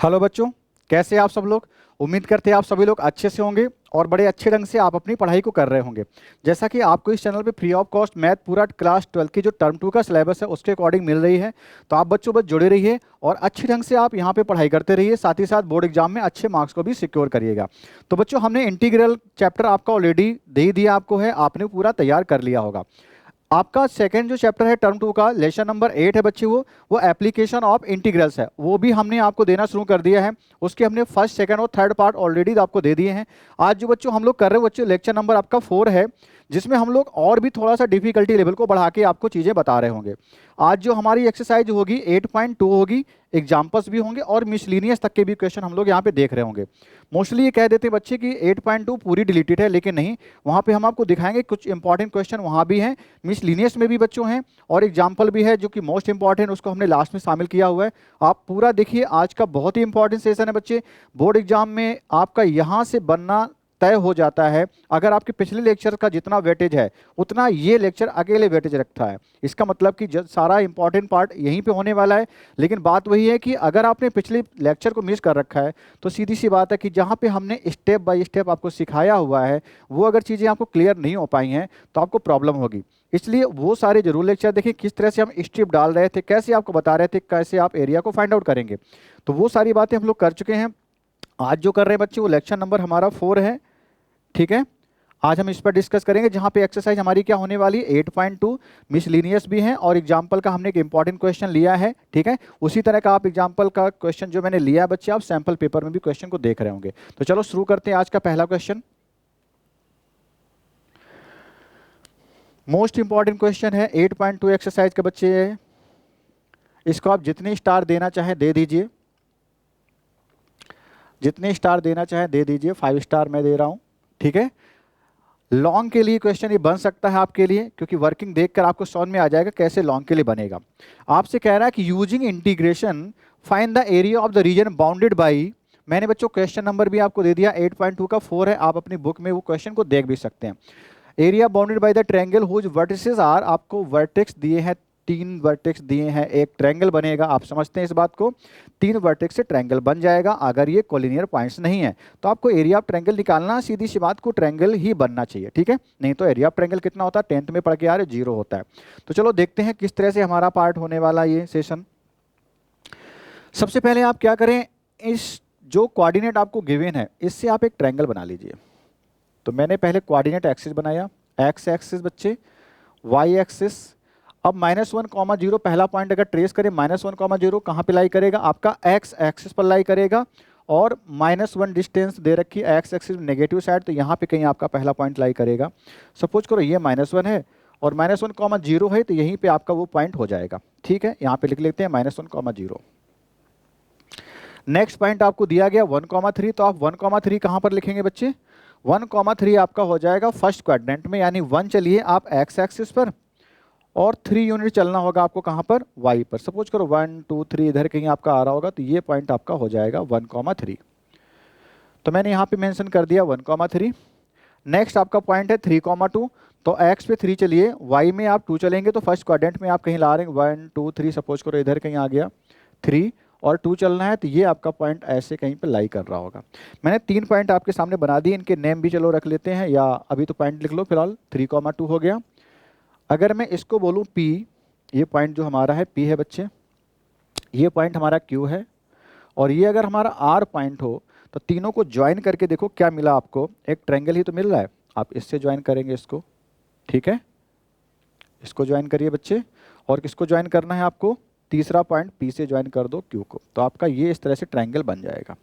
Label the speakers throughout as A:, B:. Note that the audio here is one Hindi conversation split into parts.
A: हेलो बच्चों, कैसे आप सब लोग। उम्मीद करते हैं आप सभी लोग अच्छे से होंगे और बड़े अच्छे ढंग से आप अपनी पढ़ाई को कर रहे होंगे। जैसा कि आपको इस चैनल पे फ्री ऑफ कॉस्ट मैथ पूरा क्लास 12 की जो टर्म 2 का सिलेबस है उसके अकॉर्डिंग मिल रही है। तो आप बच्चों बस जुड़े रहिए और अच्छे ढंग से आप यहाँ पे पढ़ाई करते रहिए, साथ ही साथ बोर्ड एग्जाम में अच्छे मार्क्स को भी सिक्योर करिएगा। तो बच्चों, हमने इंटीग्रल चैप्टर आपका ऑलरेडी दे ही दिया आपको है, आपने पूरा तैयार कर लिया होगा। आपका सेकंड जो चैप्टर है टर्म 2 का लेसन नंबर 8 है बच्चे, वो एप्लीकेशन ऑफ इंटीग्रल्स है, वो भी हमने आपको देना शुरू कर दिया है। उसके हमने फर्स्ट सेकंड और थर्ड पार्ट ऑलरेडी आपको दे दिए हैं। आज जो बच्चों हम लोग कर रहे हैं बच्चों, लेक्चर नंबर आपका 4 है, जिसमें हम लोग और भी थोड़ा सा डिफिकल्टी लेवल को बढ़ा के आपको चीज़ें बता रहे होंगे। आज जो हमारी एक्सरसाइज होगी 8.2 होगी, एग्जाम्पल्स भी होंगे और मिसलीनियस तक के भी क्वेश्चन हम लोग यहाँ पे देख रहे होंगे। मोस्टली ये कह देते हैं बच्चे कि 8.2 पूरी डिलीटेड है, लेकिन नहीं, वहाँ पे हम आपको दिखाएंगे कुछ इंपॉर्टेंट क्वेश्चन वहाँ भी हैं, मिसलीनियस में भी बच्चों हैं, और एग्जाम्पल भी है जो कि मोस्ट इंपॉर्टेंट, उसको हमने लास्ट में शामिल किया हुआ है। आप पूरा देखिए, आज का बहुत ही इंपॉर्टेंट सेशन है बच्चे। बोर्ड एग्जाम में आपका यहाँ से बनना तय हो जाता है। अगर आपके पिछले लेक्चर का जितना वेटेज है उतना ये लेक्चर अकेले वेटेज रखता है। इसका मतलब कि सारा इंपॉर्टेंट पार्ट यहीं पे होने वाला है। लेकिन बात वही है कि अगर आपने पिछले लेक्चर को मिस कर रखा है तो सीधी सी बात है कि जहाँ पे हमने स्टेप बाय स्टेप आपको सिखाया हुआ है वो अगर चीज़ें आपको क्लियर नहीं हो पाई हैं तो आपको प्रॉब्लम होगी। इसलिए वो सारे जरूर लेक्चर देखें, किस तरह से हम स्ट्रिप डाल रहे थे, कैसे आपको बता रहे थे, कैसे आप एरिया को फाइंड आउट करेंगे। तो वो सारी बातें हम लोग कर चुके हैं। आज जो कर रहे हैं बच्चे वो लेक्चर नंबर हमारा 4 है, ठीक है। आज हम इस पर डिस्कस करेंगे, जहां पे एक्सरसाइज हमारी क्या होने वाली है 8.2 मिसलीनियस भी है और एग्जाम्पल का हमने एक इंपॉर्टेंट क्वेश्चन लिया है, ठीक है। उसी तरह का आप एग्जाम्पल का क्वेश्चन जो मैंने लिया है बच्चे, आप सैंपल पेपर में भी क्वेश्चन को देख रहे होंगे। तो चलो शुरू करते हैं आज का पहला क्वेश्चन। मोस्ट इंपॉर्टेंट क्वेश्चन है 8.2 एक्सरसाइज के बच्चे। इसको आप जितने स्टार देना चाहें दे दीजिए, जितने स्टार देना चाहें दे दीजिए। 5 स्टार मैं दे रहा हूं, ठीक है। लॉन्ग के लिए क्वेश्चन ये बन सकता है आपके लिए, क्योंकि वर्किंग देखकर आपको समझ में आ जाएगा कैसे लॉन्ग के लिए बनेगा। आपसे कह रहा है कि using integration find the area of the reason bounded by. मैंने बच्चों क्वेश्चन नंबर भी आपको दे दिया, 8.2 का 4 है, आप अपनी बुक में वो क्वेश्चन को देख भी सकते हैं। Area bounded by the triangle whose vertices are, आपको वर्टेक्स दिए हैं, 3 वर्टेक्स दिए हैं, एक ट्रायंगल बनेगा। आप समझते हैं इस बात को, 3 वर्टेक्स से ट्रायंगल बन जाएगा। अगर ये कोलिनियर पॉइंट्स नहीं है तो आपको एरिया ऑफ ट्रायंगल निकालना, सीधी सी बात को ट्रायंगल ही बनना चाहिए, ठीक है। नहीं तो एरिया ऑफ ट्रायंगल कितना होता है, 10th में पढ़ के आ रहे, 0 होता है। तो चलो देखते हैं किस तरह से हमारा पार्ट होने वाला ये सेशन। सबसे पहले आप क्या करें, इस जो कोऑर्डिनेट आपको गिवन है इससे आप एक ट्रायंगल बना लीजिए। तो मैंने पहले कोऑर्डिनेट एक्सिस बनाया, एक्स एक्सिस बच्चे, वाई एक्सिस। अब -1, 0 पहला पॉइंट अगर ट्रेस करें, -1, 0 कहाँ पे लाई करेगा, आपका एक्स एक्सिस पर लाई करेगा। और -1 डिस्टेंस दे रखी है एक्स एक्सिस नेगेटिव साइड, तो यहाँ पे कहीं आपका पहला पॉइंट लाई करेगा। सपोज करो ये -1 है और -1, 0 है, तो यहीं पे आपका वो पॉइंट हो जाएगा, ठीक है। यहाँ पे लिख लेते हैं -1, 0। नेक्स्ट पॉइंट आपको दिया गया 1, 3, तो आप 1, 3 कहाँ पर लिखेंगे बच्चे, 1, 3 आपका हो जाएगा फर्स्ट क्वाड्रेंट में, यानी 1 चलिए आप एक्स एक्सिस पर और 3 यूनिट चलना होगा आपको कहाँ पर, वाई पर। सपोज करो 1, 2, 3 इधर कहीं आपका आ रहा होगा, तो ये पॉइंट आपका हो जाएगा 1, 3। तो मैंने यहाँ पे मेंशन कर दिया 1, 3। नेक्स्ट आपका पॉइंट है 3, 2, तो एक्स पे 3 चलिए, वाई में आप 2 चलेंगे, तो फर्स्ट क्वाड्रेंट में आप कहीं ला रहे हैं 1, 2, 3। सपोज करो इधर कहीं आ गया 3 और 2 चलना है, तो ये आपका पॉइंट ऐसे कहीं पे लाई कर रहा होगा। मैंने 3 पॉइंट आपके सामने बना दिए, इनके नेम भी चलो रख लेते हैं, या अभी तो पॉइंट लिख लो फिलहाल। 3, 2 हो गया। अगर मैं इसको बोलूँ P, ये पॉइंट जो हमारा है P है बच्चे, ये पॉइंट हमारा Q है, और ये अगर हमारा R पॉइंट हो, तो तीनों को ज्वाइन करके देखो क्या मिला आपको, एक ट्रायंगल ही तो मिल रहा है। आप इससे ज्वाइन करेंगे इसको, ठीक है, इसको ज्वाइन करिए बच्चे। और किसको ज्वाइन करना है आपको, तीसरा पॉइंट P से ज्वाइन कर दो Q को, तो आपका ये इस तरह से ट्रायंगल बन जाएगा।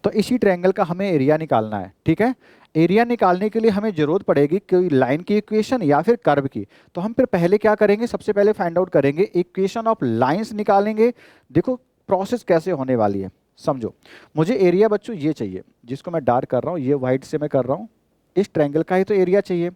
A: तो इसी ट्रायंगल का हमें एरिया निकालना है, ठीक है। एरिया निकालने के लिए हमें जरूरत पड़ेगी कोई लाइन की इक्वेशन या फिर कर्व की। तो हम फिर पहले क्या करेंगे, सबसे पहले फाइंड आउट करेंगे इक्वेशन ऑफ लाइंस निकालेंगे। देखो प्रोसेस कैसे होने वाली है, समझो। मुझे एरिया बच्चों ये चाहिए, जिसको मैं डार्क कर रहा हूँ, ये व्हाइट से मैं कर रहा हूँ, इस ट्रायंगल का ही तो एरिया चाहिए।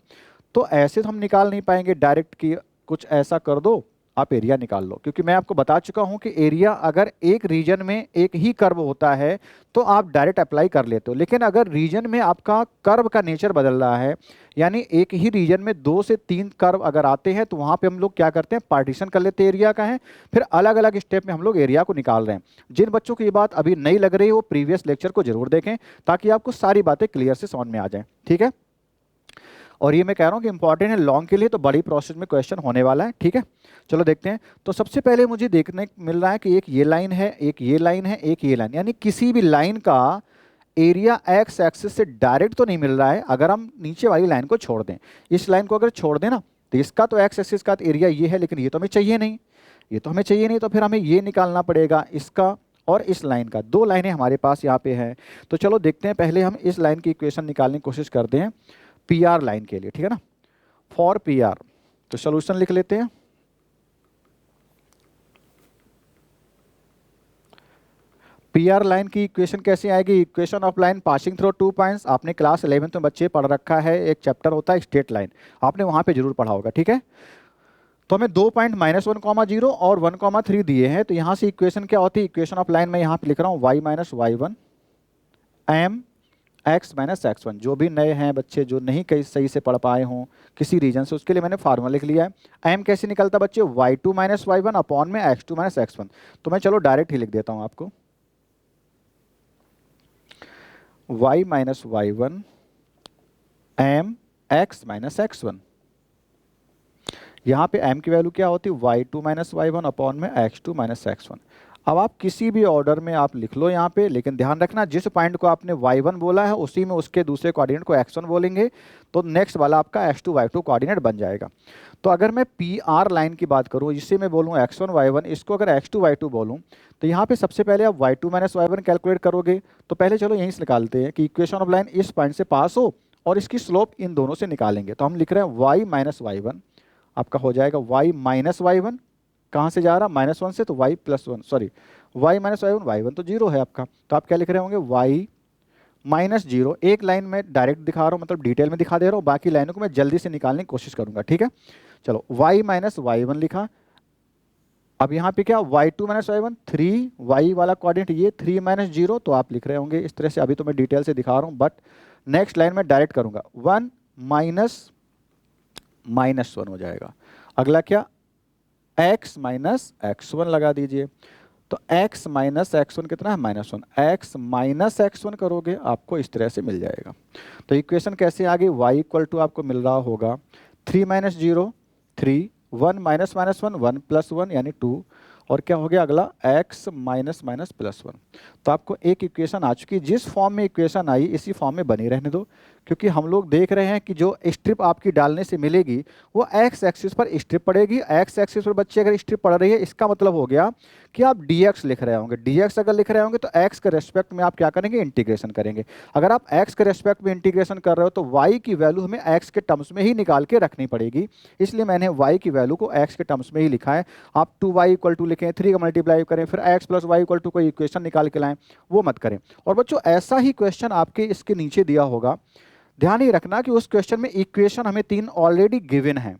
A: तो ऐसे तो हम निकाल नहीं पाएंगे डायरेक्ट, कि कुछ ऐसा कर दो आप एरिया निकाल लो, क्योंकि मैं आपको बता चुका हूं कि एरिया अगर एक रीजन में एक ही कर्व होता है तो आप डायरेक्ट अप्लाई कर लेते हो। लेकिन अगर रीजन में आपका कर्व का नेचर बदल रहा है, यानी एक ही रीजन में 2 से 3 कर्व अगर आते हैं तो वहाँ पे हम लोग क्या करते हैं, पार्टीशन कर लेते हैं एरिया का है, फिर अलग अलग स्टेप में हम लोग एरिया को निकाल रहे हैं। जिन बच्चों को ये बात अभी नहीं लग रही है वो प्रीवियस लेक्चर को जरूर देखें ताकि आपको सारी बातें क्लियर से समझ में आ जाएं, ठीक है। और ये मैं कह रहा हूँ कि इंपॉर्टेंट है लॉन्ग के लिए, तो बड़ी प्रोसेस में क्वेश्चन होने वाला है, ठीक है। चलो देखते हैं। तो सबसे पहले मुझे देखने मिल रहा है कि एक ये लाइन है, एक ये लाइन है, एक ये लाइन, यानी किसी भी लाइन का एरिया एक्स एक्सिस से डायरेक्ट तो नहीं मिल रहा है। अगर हम नीचे वाली लाइन को छोड़ दें, इस लाइन को अगर छोड़ दें ना, तो इसका तो एक्स एक्सिस का एरिया ये है, लेकिन ये तो हमें चाहिए नहीं, ये तो हमें चाहिए नहीं, तो फिर हमें ये निकालना पड़ेगा, इसका और इस लाइन का। दो लाइनें हमारे पास यहाँ पे हैं। तो चलो देखते हैं, पहले हम इस लाइन की इक्वेशन निकालने की कोशिश करते हैं पी आर लाइन के लिए, ठीक है ना। फॉर पी आर, तो सोल्यूशन लिख लेते हैं। पी आर लाइन की इक्वेशन कैसे आएगी, equation of line passing through 2 points. आपने क्लास 11th में बच्चे पढ़ रखा है, एक चैप्टर होता है स्ट्रेट लाइन, आपने वहां पे जरूर पढ़ा होगा, ठीक है। तो हमें 2 पॉइंट -1, 0 और 1, 3 दिए हैं। तो यहाँ से इक्वेशन क्या होती है, इक्वेशन ऑफ लाइन में यहाँ पे लिख रहा हूँ y - y1 m x - x1। जो भी नए हैं बच्चे, जो नहीं कहीं सही से पढ़ पाए हों किसी रीजन से, उसके लिए मैंने फार्मूला लिख लिया है। m कैसे निकलता बच्चे, y2 - y1 अपॉन में x2 - x1। तो मैं चलो डायरेक्ट ही लिख देता हूँ आपको, y - y1 m x - x1। यहाँ पे m की वैल्यू क्या होती है, y2 - y1 अपॉन में x2 - x1। अब आप किसी भी ऑर्डर में आप लिख लो यहाँ पे, लेकिन ध्यान रखना जिस पॉइंट को आपने y1 बोला है उसी में उसके दूसरे कोऑर्डिनेट को x1 बोलेंगे, तो नेक्स्ट वाला आपका x2 y2 कोऑर्डिनेट बन जाएगा। तो अगर मैं पी आर लाइन की बात करूँ, जिससे मैं बोलूँ x1 y1, इसको अगर x2 y2 बोलूँ, तो यहाँ पे सबसे पहले आप y2 - y1 कैलकुलेट करोगे। तो पहले चलो यहीं से निकालते हैं कि इक्वेशन ऑफ लाइन इस पॉइंट से पास हो और इसकी स्लोप इन दोनों से निकालेंगे। तो हम लिख रहे हैं y - y1 आपका हो जाएगा y - y1, कहाँ से जा रहा -1 से, तो y + 1, sorry y - y1, y1 तो 0 है आपका। तो आप क्या लिख रहे होंगे, y - 0। एक लाइन में डायरेक्ट दिखा रहा हूँ, मतलब डिटेल में दिखा दे रहा हूँ, बाकी लाइनों को मैं जल्दी से निकालने की कोशिश करूंगा, ठीक है। चलो y - y1 लिखा। अब यहाँ पे क्या, y2 - y1 3, y वाला कोऑर्डिनेट ये 3 - 0, तो आप लिख रहे होंगे इस तरह से। अभी तो मैं डिटेल से दिखा रहा हूँ, बट नेक्स्ट लाइन में डायरेक्ट करूंगा, 1 -1 हो जाएगा। अगला क्या, x - x1 लगा दीजिए। तो x - x1 कितना है, -1। x - x1 करोगे आपको इस तरह से मिल जाएगा। तो इक्वेशन कैसे आ गई, y = आपको मिल रहा होगा 3 - 0 3, 1 - -1 1 + 1 यानी 2, और क्या हो गया अगला, x +1। तो आपको एक इक्वेशन आ चुकी है। जिस फॉर्म में इक्वेशन आई इसी फॉर्म में बनी रहने दो, क्योंकि हम लोग देख रहे हैं कि जो स्ट्रिप आपकी डालने से मिलेगी वो एक्स एक्सिस पर स्ट्रिप पड़ेगी। एक्स एक्सिस पर बच्चे अगर स्ट्रिप पड़ रही है, इसका मतलब हो गया कि आप dx लिख रहे होंगे। dx अगर लिख रहे होंगे तो x के रेस्पेक्ट में आप क्या करेंगे, इंटीग्रेशन करेंगे। अगर आप x के रेस्पेक्ट में इंटीग्रेशन कर रहे हो तो y की वैल्यू हमें x के टर्म्स में ही निकाल के रखनी पड़ेगी, इसलिए मैंने y की वैल्यू को x के टर्म्स में ही लिखा है। आप 2y = लिखें, 3 का मल्टीप्लाई करें, फिर x + y = कोई इक्वेशन निकाल के लाएं, वो मत करें। और बच्चों ऐसा ही क्वेश्चन आपके इसके नीचे दिया होगा, ध्यान ही रखना कि उस क्वेश्चन में इक्वेशन हमें 3 ऑलरेडी गिवन है।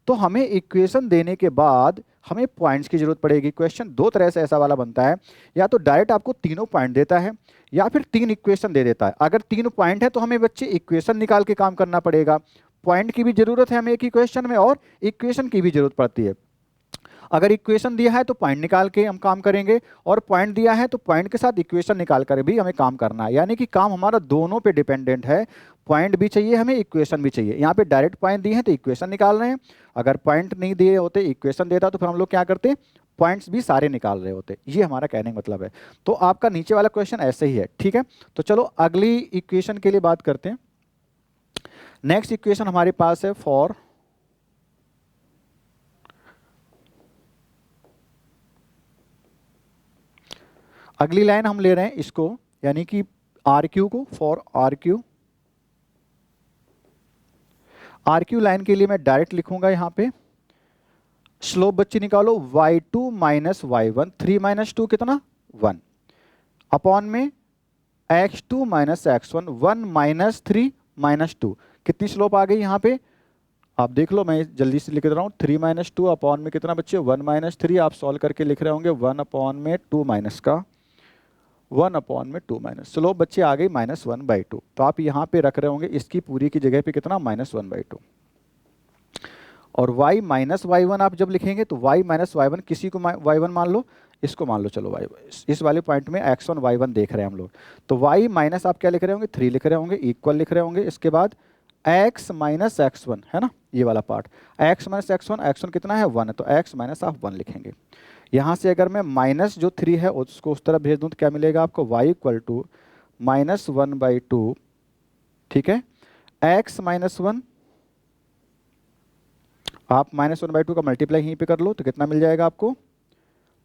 A: तो हमें इक्वेशन देने के बाद हमें पॉइंट्स की जरूरत पड़ेगी। क्वेश्चन दो तरह से ऐसा वाला बनता है, या तो डायरेक्ट आपको तीनों पॉइंट देता है या फिर 3 इक्वेशन दे देता है। अगर 3 पॉइंट है तो हमें बच्चे इक्वेशन निकाल के काम करना पड़ेगा। पॉइंट की भी जरूरत है हमें एक इक्वेशन में, और इक्वेशन की भी जरूरत पड़ती है। अगर इक्वेशन दिया है तो पॉइंट निकाल के हम काम करेंगे, और पॉइंट दिया है तो पॉइंट के साथ इक्वेशन निकाल कर भी हमें काम करना है। यानी कि काम हमारा दोनों पे डिपेंडेंट है, पॉइंट भी चाहिए हमें, इक्वेशन भी चाहिए। यहाँ पे डायरेक्ट पॉइंट दिए हैं तो इक्वेशन निकाल रहे हैं, अगर पॉइंट नहीं दिए होते, इक्वेशन देता, तो फिर हम लोग क्या करते, पॉइंट्स भी सारे निकाल रहे होते। ये हमारा कहने का मतलब है। तो आपका नीचे वाला क्वेश्चन ऐसे ही है, ठीक है। तो चलो अगली इक्वेशन के लिए बात करते हैं। नेक्स्ट इक्वेशन हमारे पास है फॉर अगली लाइन हम ले रहे हैं इसको, यानी कि RQ को, फॉर RQ लाइन के लिए मैं डायरेक्ट लिखूंगा यहाँ पे, स्लोप बच्चे निकालो, y2 - y1 3 - 2 कितना 1, अपॉन में x2 - x1 1 - 3 - 2। कितनी स्लोप आ गई यहाँ पे, आप देख लो, मैं जल्दी से लिख दे रहा हूँ। 3 - 2 अपॉन में कितना बच्चे 1 - 3, आप सॉल्व करके लिख रहे होंगे 1 अपॉन में 2 माइनस का 1/2 माइनस, स्लोप बच्चे आ गई -1/2। तो आप यहाँ पे रख रहे होंगे इसकी पूरी की जगह पे कितना -1/2। और y माइनस y1 आप जब लिखेंगे तो y माइनस y1 किसी को y1 मान लो, इसको मान लो, चलो y इस वाले पॉइंट में x1 y1 देख रहे हैं हम लोग। तो y माइनस आप क्या लिख रहे होंगे, 3 लिख रहे होंगे, इक्वल लिख रहे होंगे। इसके बाद x माइनस x1 है ना, ये वाला पार्ट, x माइनस x1 कितना है 1 है, तो x माइनस आप 1 लिखेंगे। यहाँ से अगर मैं माइनस जो 3 है उसको उस तरफ भेज दूँ तो क्या मिलेगा आपको, y इक्वल टू -1/2, ठीक है, x माइनस 1, आप -1/2 का मल्टीप्लाई यहीं पे कर लो तो कितना मिल जाएगा आपको,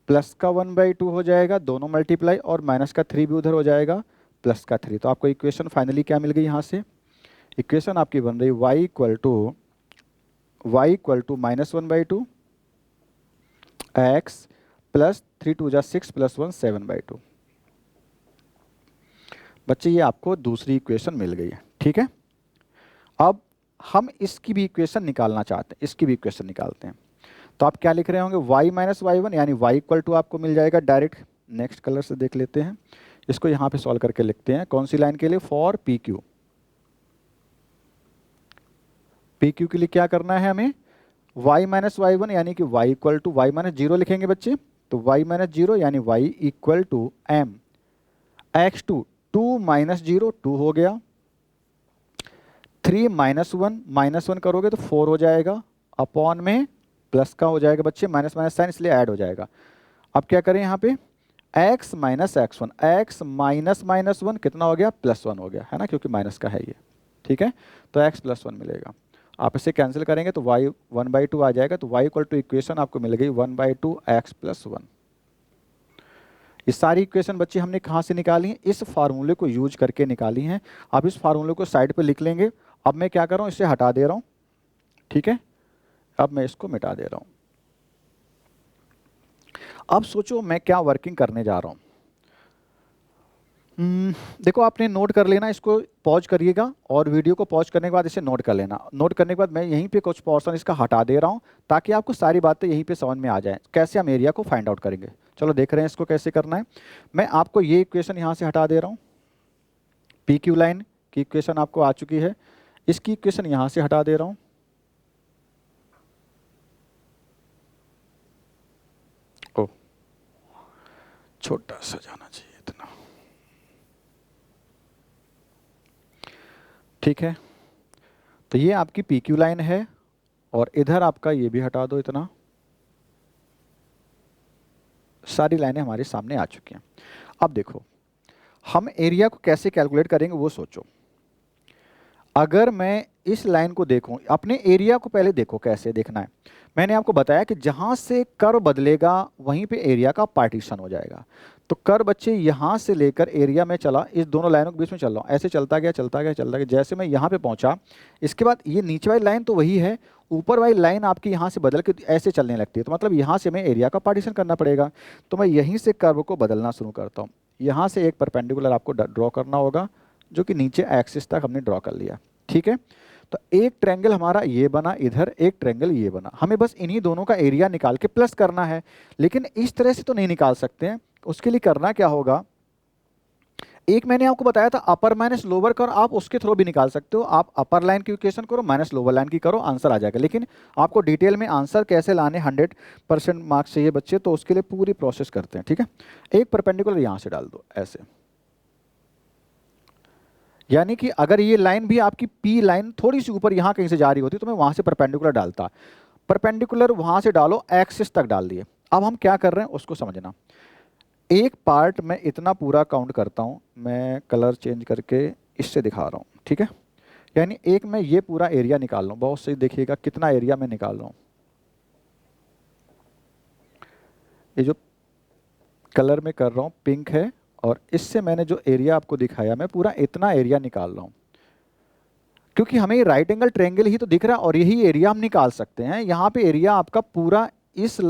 A: प्लस का 1/2 हो जाएगा, दोनों मल्टीप्लाई, और माइनस का 3 भी उधर हो जाएगा, प्लस का 3। तो आपको इक्वेशन फाइनली क्या मिल गई, यहाँ से इक्वेशन आपकी बन रही y equal to -1/2 x plus 3 2 जा 6 प्लस 1 7/2। बच्चे ये आपको दूसरी इक्वेशन मिल गई है, ठीक है। अब हम इसकी भी इक्वेशन निकालना चाहते हैं, इसकी भी इक्वेशन निकालते हैं। तो आप क्या लिख रहे होंगे, y माइनस y1 यानी y इक्वल टू आपको मिल जाएगा डायरेक्ट, नेक्स्ट कलर से देख लेते हैं, इसको यहाँ पे सॉल्व करके लिखते हैं। कौन सी लाइन के लिए, फॉर PQ। PQ के लिए क्या करना है हमें, y माइनस y1 यानी कि y equal to y minus 0 लिखेंगे बच्चे, तो y माइनस 0 यानी y equal to m x2 2 minus 0 2 हो गया, 3 -1 करोगे तो 4 हो जाएगा, अपॉन में प्लस का हो जाएगा बच्चे, माइनस माइनस साइन इसलिए ऐड हो जाएगा। अब क्या करें यहाँ पे, x minus x1, x minus -1 कितना हो गया, +1 हो गया, है ना, क्योंकि माइनस का है ये, ठीक है। तो x +1 मिलेगा, आप इसे कैंसिल करेंगे तो y 1/2 आ जाएगा। तो y इक्वल टू इक्वेशन आपको मिल गई 1/2 x + 1। ये सारी इक्वेशन बच्चे हमने कहाँ से निकाली हैं, इस फार्मूले को यूज करके निकाली हैं। आप इस फार्मूले को साइड पे लिख लेंगे। अब मैं क्या कर रहा हूँ, इसे हटा दे रहा हूँ, ठीक है, अब मैं इसको मिटा दे रहा हूँ। अब सोचो मैं क्या वर्किंग करने जा रहा हूँ। देखो आपने नोट कर लेना, इसको पॉज करिएगा और वीडियो को पॉज करने के बाद इसे नोट कर लेना। नोट करने के बाद मैं यहीं पे कुछ पोर्शन इसका हटा दे रहा हूँ ताकि आपको सारी बातें यहीं पे समझ में आ जाएं, कैसे हम एरिया को फाइंड आउट करेंगे। चलो देख रहे हैं इसको कैसे करना है। मैं आपको ये इक्वेशन यहाँ से हटा दे रहा हूँ, PQ लाइन की इक्वेशन आपको आ चुकी है, इसकी इक्वेशन यहाँ से हटा दे रहा हूँ। ओ छोटा सा जाना चाहिए इतना, ठीक है। तो ये आपकी PQ लाइन है और इधर आपका ये भी हटा दो इतना। सारी लाइनें हमारे सामने आ चुकी हैं। अब देखो हम एरिया को कैसे कैलकुलेट करेंगे वो सोचो। अगर मैं इस लाइन को देखूं, अपने एरिया को पहले देखो कैसे देखना है। मैंने आपको बताया कि जहां से कर्व बदलेगा वहीं पे एरिया का पार्टीशन हो जाएगा। तो कर्व बच्चे यहां से लेकर एरिया में चला, इस दोनों लाइनों के बीच में चल रहा हूं, ऐसे चलता गया चलता गया चलता गया, जैसे मैं यहां पे पहुंचा, इसके बाद ये नीचे वाली लाइन तो वही है, ऊपर वाली लाइन आपकी यहाँ से बदल के ऐसे चलने लगती है। तो मतलब यहाँ से मैं एरिया का पार्टीशन करना पड़ेगा। तो मैं यहीं से कर्व को बदलना शुरू करता हूँ। यहाँ से एक परपेंडिकुलर आपको ड्रॉ करना होगा जो कि नीचे एक्सिस तक हमने ड्रॉ कर लिया, ठीक है। तो एक ट्रायंगल हमारा ये बना, इधर एक ट्रायंगल ये बना। हमें बस इन्हीं दोनों का एरिया निकाल के प्लस करना है, लेकिन इस तरह से तो नहीं निकाल सकते हैं। उसके लिए करना क्या होगा, एक मैंने आपको बताया था अपर माइनस लोअर का, और आप उसके थ्रू भी निकाल सकते हो। आप अपर लाइन की इक्वेशन करो माइनस लोअर लाइन की करो, आंसर आ जाएगा। लेकिन आपको डिटेल में आंसर कैसे लाने 100% मार्क्स चाहिए बच्चे, तो उसके लिए पूरी प्रोसेस करते हैं, ठीक है। एक परपेंडिकुलर यहाँ से डाल दो ऐसे, यानी कि अगर ये लाइन भी आपकी P लाइन थोड़ी सी ऊपर यहाँ कहीं से जा रही होती तो मैं वहाँ से परपेंडिकुलर डालता। परपेंडिकुलर वहाँ से डालो, एक्सिस तक डाल दिए। अब हम क्या कर रहे हैं उसको समझना। एक पार्ट मैं इतना पूरा काउंट करता हूँ, मैं कलर चेंज करके इससे दिखा रहा हूँ, ठीक है। यानी एक मैं ये पूरा एरिया निकाल रहा हूँ, बहुत सही देखिएगा कितना एरिया मैं निकाल रहा हूँ। ये जो कलर में कर रहा हूँ पिंक है, और इससे मैंने जो एरिया आपको दिखाया मैं पूरा इतना एरिया निकाल रहा हूँ, क्योंकि हमें राइट एंगल ट्रायंगल ही तो दिख रहा है और यही एरिया हम निकाल सकते हैं। यहाँ पे एरिया आपका पूरा इस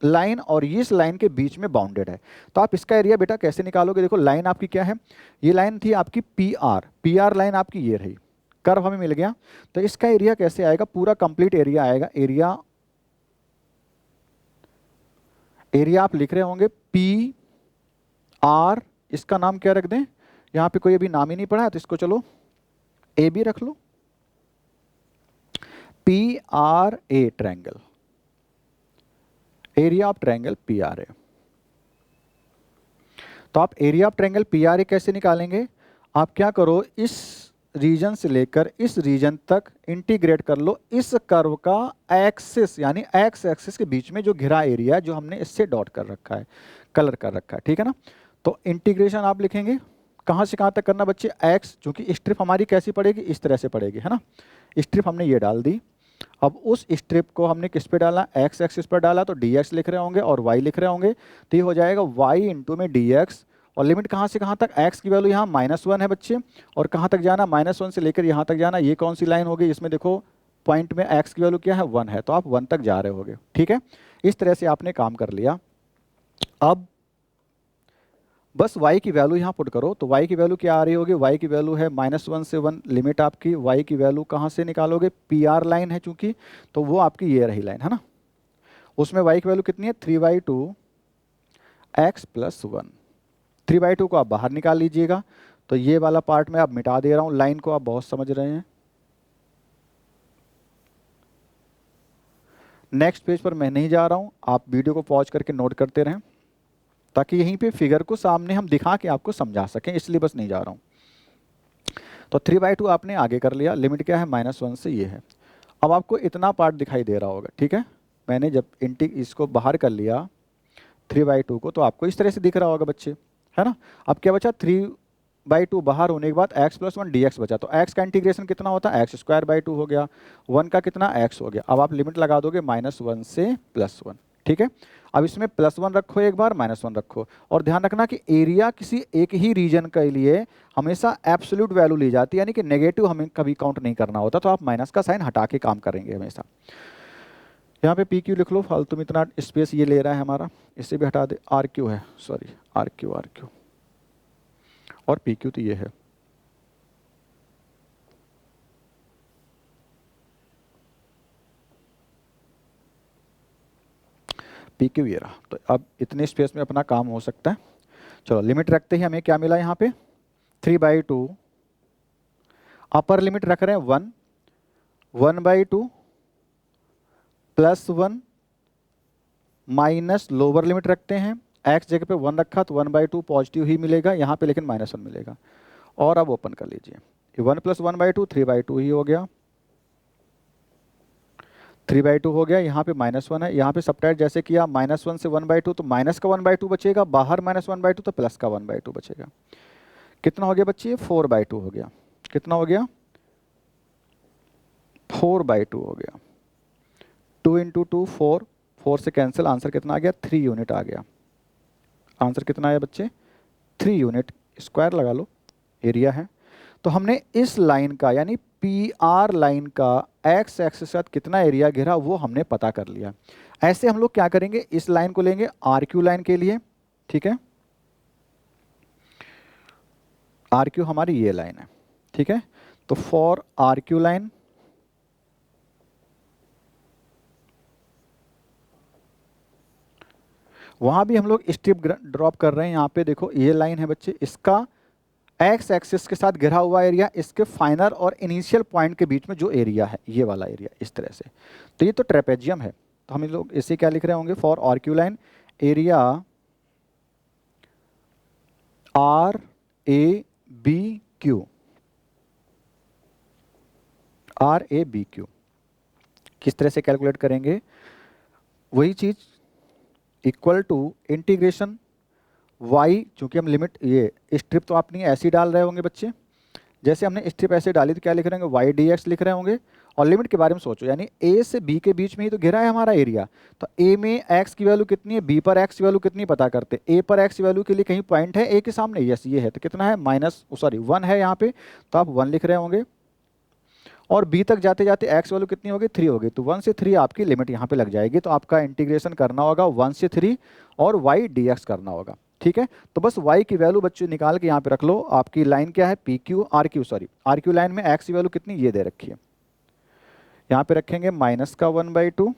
A: लाइन और इस लाइन के बीच में बाउंडेड है। तो आप इसका एरिया बेटा कैसे निकालोगे, देखो लाइन आपकी क्या है, ये लाइन थी आपकी PR लाइन आपकी ये रही, कर्व हमें मिल गया। तो इसका एरिया कैसे आएगा, पूरा कंप्लीट एरिया आएगा। एरिया आप लिख रहे होंगे PR इसका नाम क्या रख दें, यहाँ पे कोई अभी नाम ही नहीं पड़ा है तो इसको चलो ए बी रख लो। P R A triangle, area of triangle P R A. तो आप area of triangle P R A कैसे निकालेंगे, आप क्या करो, इस रीजन से लेकर इस रीजन तक इंटीग्रेट कर लो इस कर्व का एक्सिस, यानी एक्स एक्सिस के बीच में जो घिरा एरिया जो हमने इससे डॉट कर रखा है, कलर कर रखा है, ठीक है ना। तो इंटीग्रेशन आप लिखेंगे कहाँ से कहाँ तक करना बच्चे, एक्स, चूंकि स्ट्रिप हमारी कैसी पड़ेगी, इस तरह से पड़ेगी, है ना। स्ट्रिप हमने ये डाल दी, अब उस स्ट्रिप को हमने किस पे डाला, एक्स एक्सिस पर डाला, तो डी एक्स लिख रहे होंगे और वाई लिख रहे होंगे, तो ये हो जाएगा वाई इंटू में डी एक्स। और लिमिट कहाँ से कहाँ तक, एक्स की वैल्यू यहाँ -1 है बच्चे, और कहाँ तक जाना, -1 से लेकर यहाँ तक जाना। ये कौन सी लाइन होगी, इसमें देखो पॉइंट में एक्स की वैल्यू क्या है, 1 है, तो आप 1 तक जा रहे होगे, ठीक है। इस तरह से आपने काम कर लिया। अब बस y की वैल्यू यहाँ पुट करो, तो y की वैल्यू क्या आ रही होगी, y की वैल्यू है -1 से 1, लिमिट आपकी y की वैल्यू कहाँ से निकालोगे, पी आर लाइन है चूंकि, तो वो आपकी ये रही लाइन, है ना। उसमें y की वैल्यू कितनी है, 3/2 x + 1। 3/2 को आप बाहर निकाल लीजिएगा, तो ये वाला पार्ट मैं अब मिटा दे रहा हूँ, लाइन को आप बहुत समझ रहे हैं। नेक्स्ट पेज पर मैं नहीं जा रहा हूँ, आप वीडियो को पॉज करके नोट करते रहें, ताकि यहीं पे फिगर को सामने हम दिखा के आपको समझा सकें, इसलिए बस नहीं जा रहा हूँ। तो 3/2 आपने आगे कर लिया, लिमिट क्या है, -1 से ये है। अब आपको इतना पार्ट दिखाई दे रहा होगा, ठीक है। मैंने जब इसको बाहर कर लिया 3/2 को, तो आपको इस तरह से दिख रहा होगा बच्चे, है ना। अब क्या बचा, 3/2 बाहर होने के बाद x + 1 dx बचा, तो x का इंटीग्रेशन कितना होता है, x²/2 हो गया, 1 का कितना x हो गया। अब आप लिमिट लगा दोगे -1 से +1, ठीक है। अब इसमें +1 रखो एक बार, -1 रखो, और ध्यान रखना कि एरिया किसी एक ही रीजन के लिए हमेशा एब्सोल्यूट वैल्यू ली जाती है, यानी कि नेगेटिव हमें कभी काउंट नहीं करना होता, तो आप माइनस का साइन हटा के काम करेंगे हमेशा। यहाँ पे पी क्यू लिख लो, फालतू में इतना स्पेस ये ले रहा है हमारा, इससे भी हटा दे, आर क्यू है, सॉरी आर क्यू और पी क्यू तो ये है। पी क्यू ये रहा, तो अब इतने स्पेस में अपना काम हो सकता है। चलो लिमिट रखते ही हमें क्या मिला यहाँ पे, 3/2, अपर लिमिट रख रहे हैं 1, 1/2 +1 माइनस लोअर लिमिट रखते हैं, x जगह पे 1 रखा तो 1/2 पॉजिटिव ही मिलेगा यहाँ पे, लेकिन -1 मिलेगा। और अब ओपन कर लीजिए, 1 + 1/2 3/2 ही हो गया, 3/2 हो गया। यहाँ पे -1 है, यहाँ पे सबट्रैक्ट जैसे किया, -1 से 1/2, तो माइनस का 1/2 बचेगा, बाहर -1/2 तो प्लस का 1/2 बचेगा। कितना हो गया बच्चे, 4/2 हो गया। कितना हो गया, 4/2 हो गया। 2 × 2 4, 4 से कैंसिल, आंसर कितना आ गया, 3 यूनिट आ गया। आंसर कितना आया बच्चे, 3 यूनिट, स्क्वायर लगा लो, एरिया है। तो हमने इस लाइन का, यानी पी आर लाइन का एक्स एक्सिस के साथ कितना एरिया घेरा वो हमने पता कर लिया। ऐसे हम लोग क्या करेंगे, इस लाइन को लेंगे आर क्यू लाइन के लिए, ठीक है। आर क्यू हमारी ये लाइन है, ठीक है। तो फॉर आर क्यू लाइन, वहां भी हम लोग स्ट्रिप ड्रॉप कर रहे हैं। यहाँ पे देखो ये लाइन है बच्चे, इसका एक्स एक्सिस के साथ घिरा हुआ एरिया, इसके फाइनल और इनिशियल पॉइंट के बीच में जो एरिया है, ये वाला एरिया इस तरह से, तो ये तो ट्रेपेजियम है। तो हम लोग इसे क्या लिख रहे होंगे, for R Q line area R A B Q, R A B Q किस तरह से कैलकुलेट करेंगे, वही चीज इक्वल टू इंटीग्रेशन y, चूंकि हम लिमिट ये स्ट्रिप तो आप नहीं ऐसे ही डाल रहे होंगे बच्चे, जैसे हमने स्ट्रिप ऐसे डाली तो क्या लिख रहे होंगे, y dx लिख रहे होंगे। और लिमिट के बारे में सोचो, यानी a से b के बीच में ही तो घिरा है हमारा एरिया, तो a में x की वैल्यू कितनी है, b पर x की वैल्यू कितनी पता करते, a पर x की वैल्यू के लिए कहीं पॉइंट है a के सामने, यस ये है, तो कितना है, -1 है यहाँ पे, तो आप 1 लिख रहे होंगे। और b तक जाते जाते x वैल्यू कितनी होगी, 3 होगी, तो 1 से 3 आपकी लिमिट यहाँ पे लग जाएगी। तो आपका इंटीग्रेशन करना होगा 1 से 3 और y dx करना होगा, ठीक है। तो बस y की वैल्यू बच्चों निकाल के यहाँ पे रख लो। आपकी लाइन क्या है, P Q R Q, sorry R Q line में x की वैल्यू कितनी ये दे रखी है, यहाँ पे रखेंगे -1/2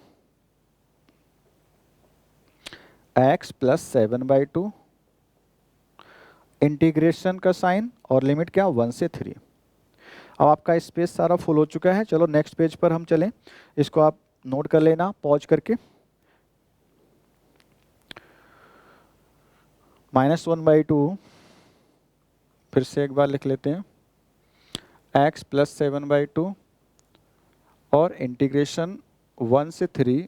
A: x + 7/2 इंटीग्रेशन का साइन और लिमिट क्या 1 से 3। अब आपका स्पेस सारा फुल हो चुका है। चलो नेक्स्ट पेज पर हम चलें, इसको आप नोट कर लेना पॉज करके। -1/2 फिर से एक बार लिख लेते हैं, x + 7/2 और इंटीग्रेशन 1 से 3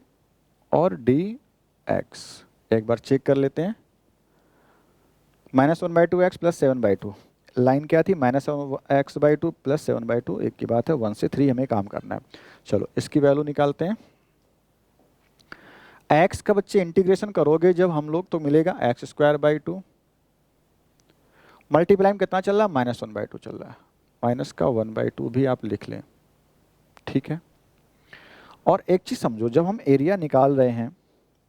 A: और dx। एक बार चेक कर लेते हैं। -1/2 x + 7/2, लाइन क्या थी -x/2 + 7/2, एक की बात है। 1 से 3 हमें काम करना है। चलो इसकी वैल्यू निकालते हैं। x का बच्चे इंटीग्रेशन करोगे जब हम लोग तो मिलेगा x²/2, मल्टीप्लाई में कितना चल रहा है -1/2 चल रहा है, माइनस का 1/2 भी आप लिख लें, ठीक है। और एक चीज़ समझो, जब हम एरिया निकाल रहे हैं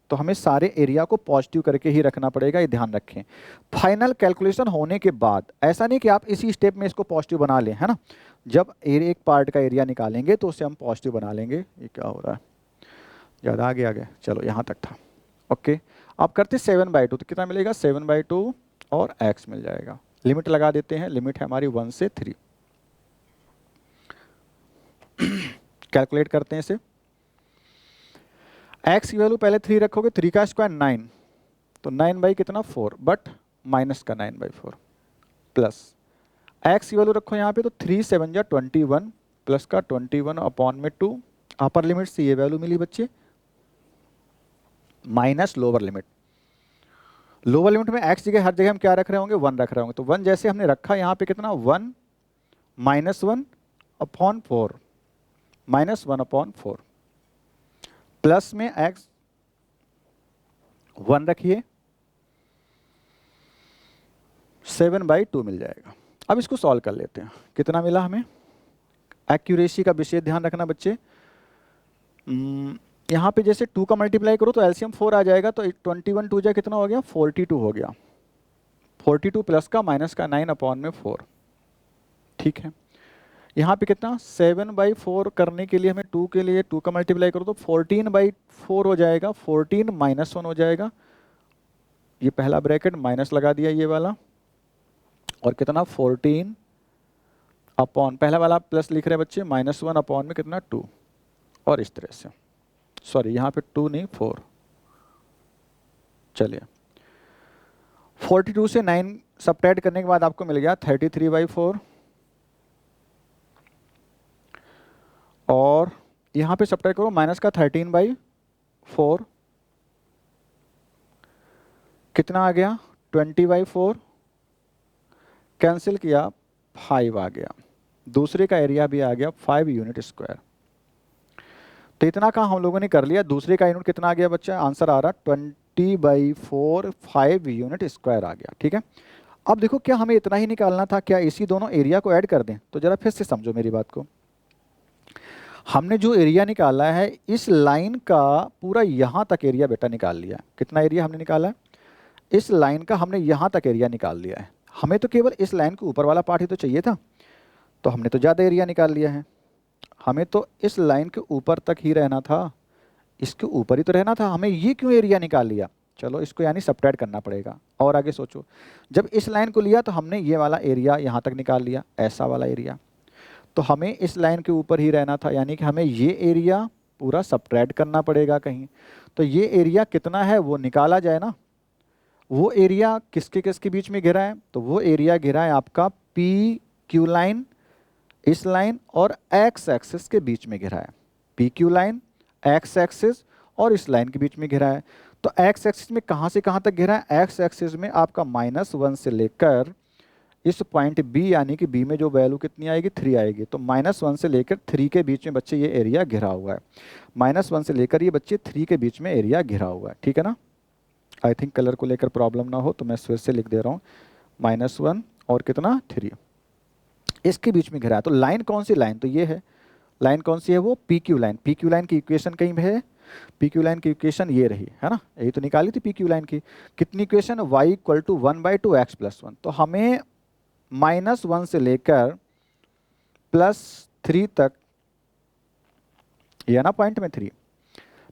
A: तो हमें सारे एरिया को पॉजिटिव करके ही रखना पड़ेगा, ये ध्यान रखें। फाइनल कैलकुलेशन होने के बाद ऐसा नहीं कि आप इसी स्टेप में इसको पॉजिटिव बना लें, है ना। जब एक पार्ट का एरिया निकालेंगे तो उसे हम पॉजिटिव बना लेंगे। ये क्या हो रहा है, ज़्यादा आगे, चलो यहाँ तक था, ओके। अब करते 7/2, तो कितना मिलेगा 7/2 और x मिल जाएगा। लिमिट लगा देते हैं, लिमिट है हमारी 1 से 3। कैलकुलेट करते हैं इसे। x की वैल्यू पहले 3 रखोगे, 3 का स्क्वायर 9, तो 9 कितना 4, बट माइनस का 9/4 प्लस x की वैल्यू रखो यहाँ पे, तो 3 7 जा 21 प्लस का 21/2। अपर लिमिट से ये वैल्यू मिली बच्चे, minus lower limit. Lower limit में x जगह हर जगह हम क्या रख रहे होंगे 1 रख रहे होंगे, तो 1 जैसे हमने रखा यहाँ पे कितना 1 -1/4 -1/4 प्लस में x 1 रखिए, 7/2 मिल जाएगा। अब इसको सॉल्व कर लेते हैं, कितना मिला हमें। एक्यूरेसी का विशेष ध्यान रखना बच्चे। यहाँ पे जैसे 2 का मल्टीप्लाई करो तो एलसीएम 4 आ जाएगा, तो 21 2 जा कितना हो गया 42 हो गया, 42 प्लस का माइनस का 9/4, ठीक है। यहाँ पे कितना 7/4 करने के लिए हमें 2 के लिए 2 का मल्टीप्लाई करो तो 14/4 हो जाएगा, 14 -1 हो जाएगा। ये पहला ब्रैकेट माइनस लगा दिया ये वाला, और कितना 14 अपॉन पहला वाला प्लस लिख रहे हैं बच्चे, -1 अपॉन में कितना 2, और इस तरह से, सॉरी यहाँ पे 2 नहीं 4। चलिए 42 से 9 सब्ट्रैक्ट करने के बाद आपको मिल गया 33/4, और यहाँ पे सब्ट्रैक्ट करो माइनस का 13/4, कितना आ गया 20/4, कैंसिल किया 5 आ गया, दूसरे का एरिया भी आ गया 5 यूनिट स्क्वायर। तो इतना काम हम लोगों ने कर लिया। दूसरे का यूनिट कितना आ गया बच्चा, आंसर आ रहा 20/4 5 यूनिट स्क्वायर आ गया, ठीक है। अब देखो क्या हमें इतना ही निकालना था, क्या इसी दोनों एरिया को ऐड कर दें। तो जरा फिर से समझो मेरी बात को। हमने जो एरिया निकाला है इस लाइन का पूरा यहाँ तक एरिया बेटा निकाल लिया। कितना एरिया हमने निकाला है, इस लाइन का हमने यहाँ तक एरिया निकाल लिया है। हमें तो केवल इस लाइन के ऊपर वाला पार्ट ही तो चाहिए था, तो हमने तो ज़्यादा एरिया निकाल लिया है। हमें तो इस लाइन के ऊपर तक ही रहना था, इसके ऊपर ही तो रहना था, हमें ये क्यों एरिया निकाल लिया। चलो इसको यानी सब्ट्रैक्ट करना पड़ेगा। और आगे सोचो, जब इस लाइन को लिया तो हमने ये वाला एरिया यहाँ तक निकाल लिया, ऐसा वाला एरिया, तो हमें इस लाइन के ऊपर ही रहना था, यानी कि हमें ये एरिया पूरा सब्ट्रैक्ट करना पड़ेगा कहीं। तो ये एरिया कितना है वो निकाला जाए ना। वो एरिया किसके किसके बीच में घिरा है, तो वो एरिया घिरा है आपका पी क्यू लाइन, इस लाइन और एक्स एक्सिस के बीच में घिरा है। P Q line, x axis और इस लाइन के बीच में घिरा है। तो एक्स एक्सिस में कहाँ से कहाँ तक घिरा है, एक्स एक्सिस में आपका -1 से लेकर इस पॉइंट बी, यानी कि बी में जो वैल्यू कितनी आएगी 3 आएगी, तो -1 से लेकर 3 के बीच में बच्चे ये एरिया घिरा हुआ है। -1 से लेकर ये बच्चे 3 के बीच में एरिया घिरा हुआ है, ठीक है ना। आई थिंक कलर को लेकर प्रॉब्लम ना हो तो मैं फिर से लिख दे रहा हूँ, -1 और कितना 3 इसके बीच में घिरा है। तो लाइन कौन सी लाइन, तो ये है लाइन कौन सी है, वो P Q line. P Q line की इक्वेशन कहीं है, पी क्यू लाइन की इक्वेशन ये रही है ना, यही तो निकाली थी पी क्यू लाइन की। कितनी इक्वेशन, y = 1/2 x + 1। तो हमें -1 से लेकर +3 तक, ये ना पॉइंट में 3,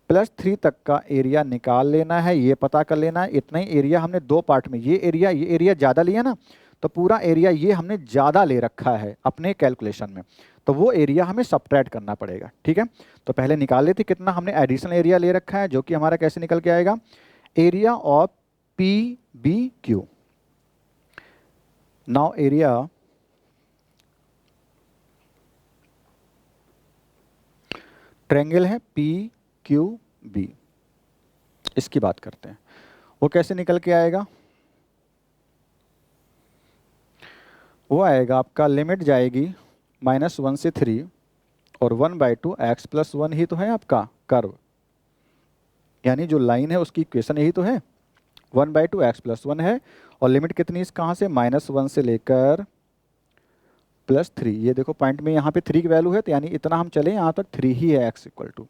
A: +3 तक का एरिया निकाल लेना है, ये पता कर लेना है। इतना ही एरिया हमने दो पार्ट में, ये एरिया ज़्यादा लिया ना, तो पूरा एरिया ये हमने ज़्यादा ले रखा है अपने कैलकुलेशन में, तो वो एरिया हमें सब्ट्रैक्ट करना पड़ेगा। ठीक है, तो पहले निकाल लेते कितना हमने एडिशनल एरिया ले रखा है, जो कि हमारा कैसे निकल के आएगा, area of PBQ। Now area triangle है PQB, इसकी बात करते हैं। वो कैसे निकल के आएगा, वो आएगा आपका, लिमिट जाएगी -1 से 3 और 1/2 x + 1 ही तो है आपका कर्व, यानी जो लाइन है उसकी इक्वेशन यही तो है, 1/2 x + 1 है। और लिमिट कितनी कहाँ से, -1 से लेकर +3। ये देखो पॉइंट में यहाँ पे 3 की वैल्यू है, तो यानी इतना हम चले यहाँ तक 3 ही है x =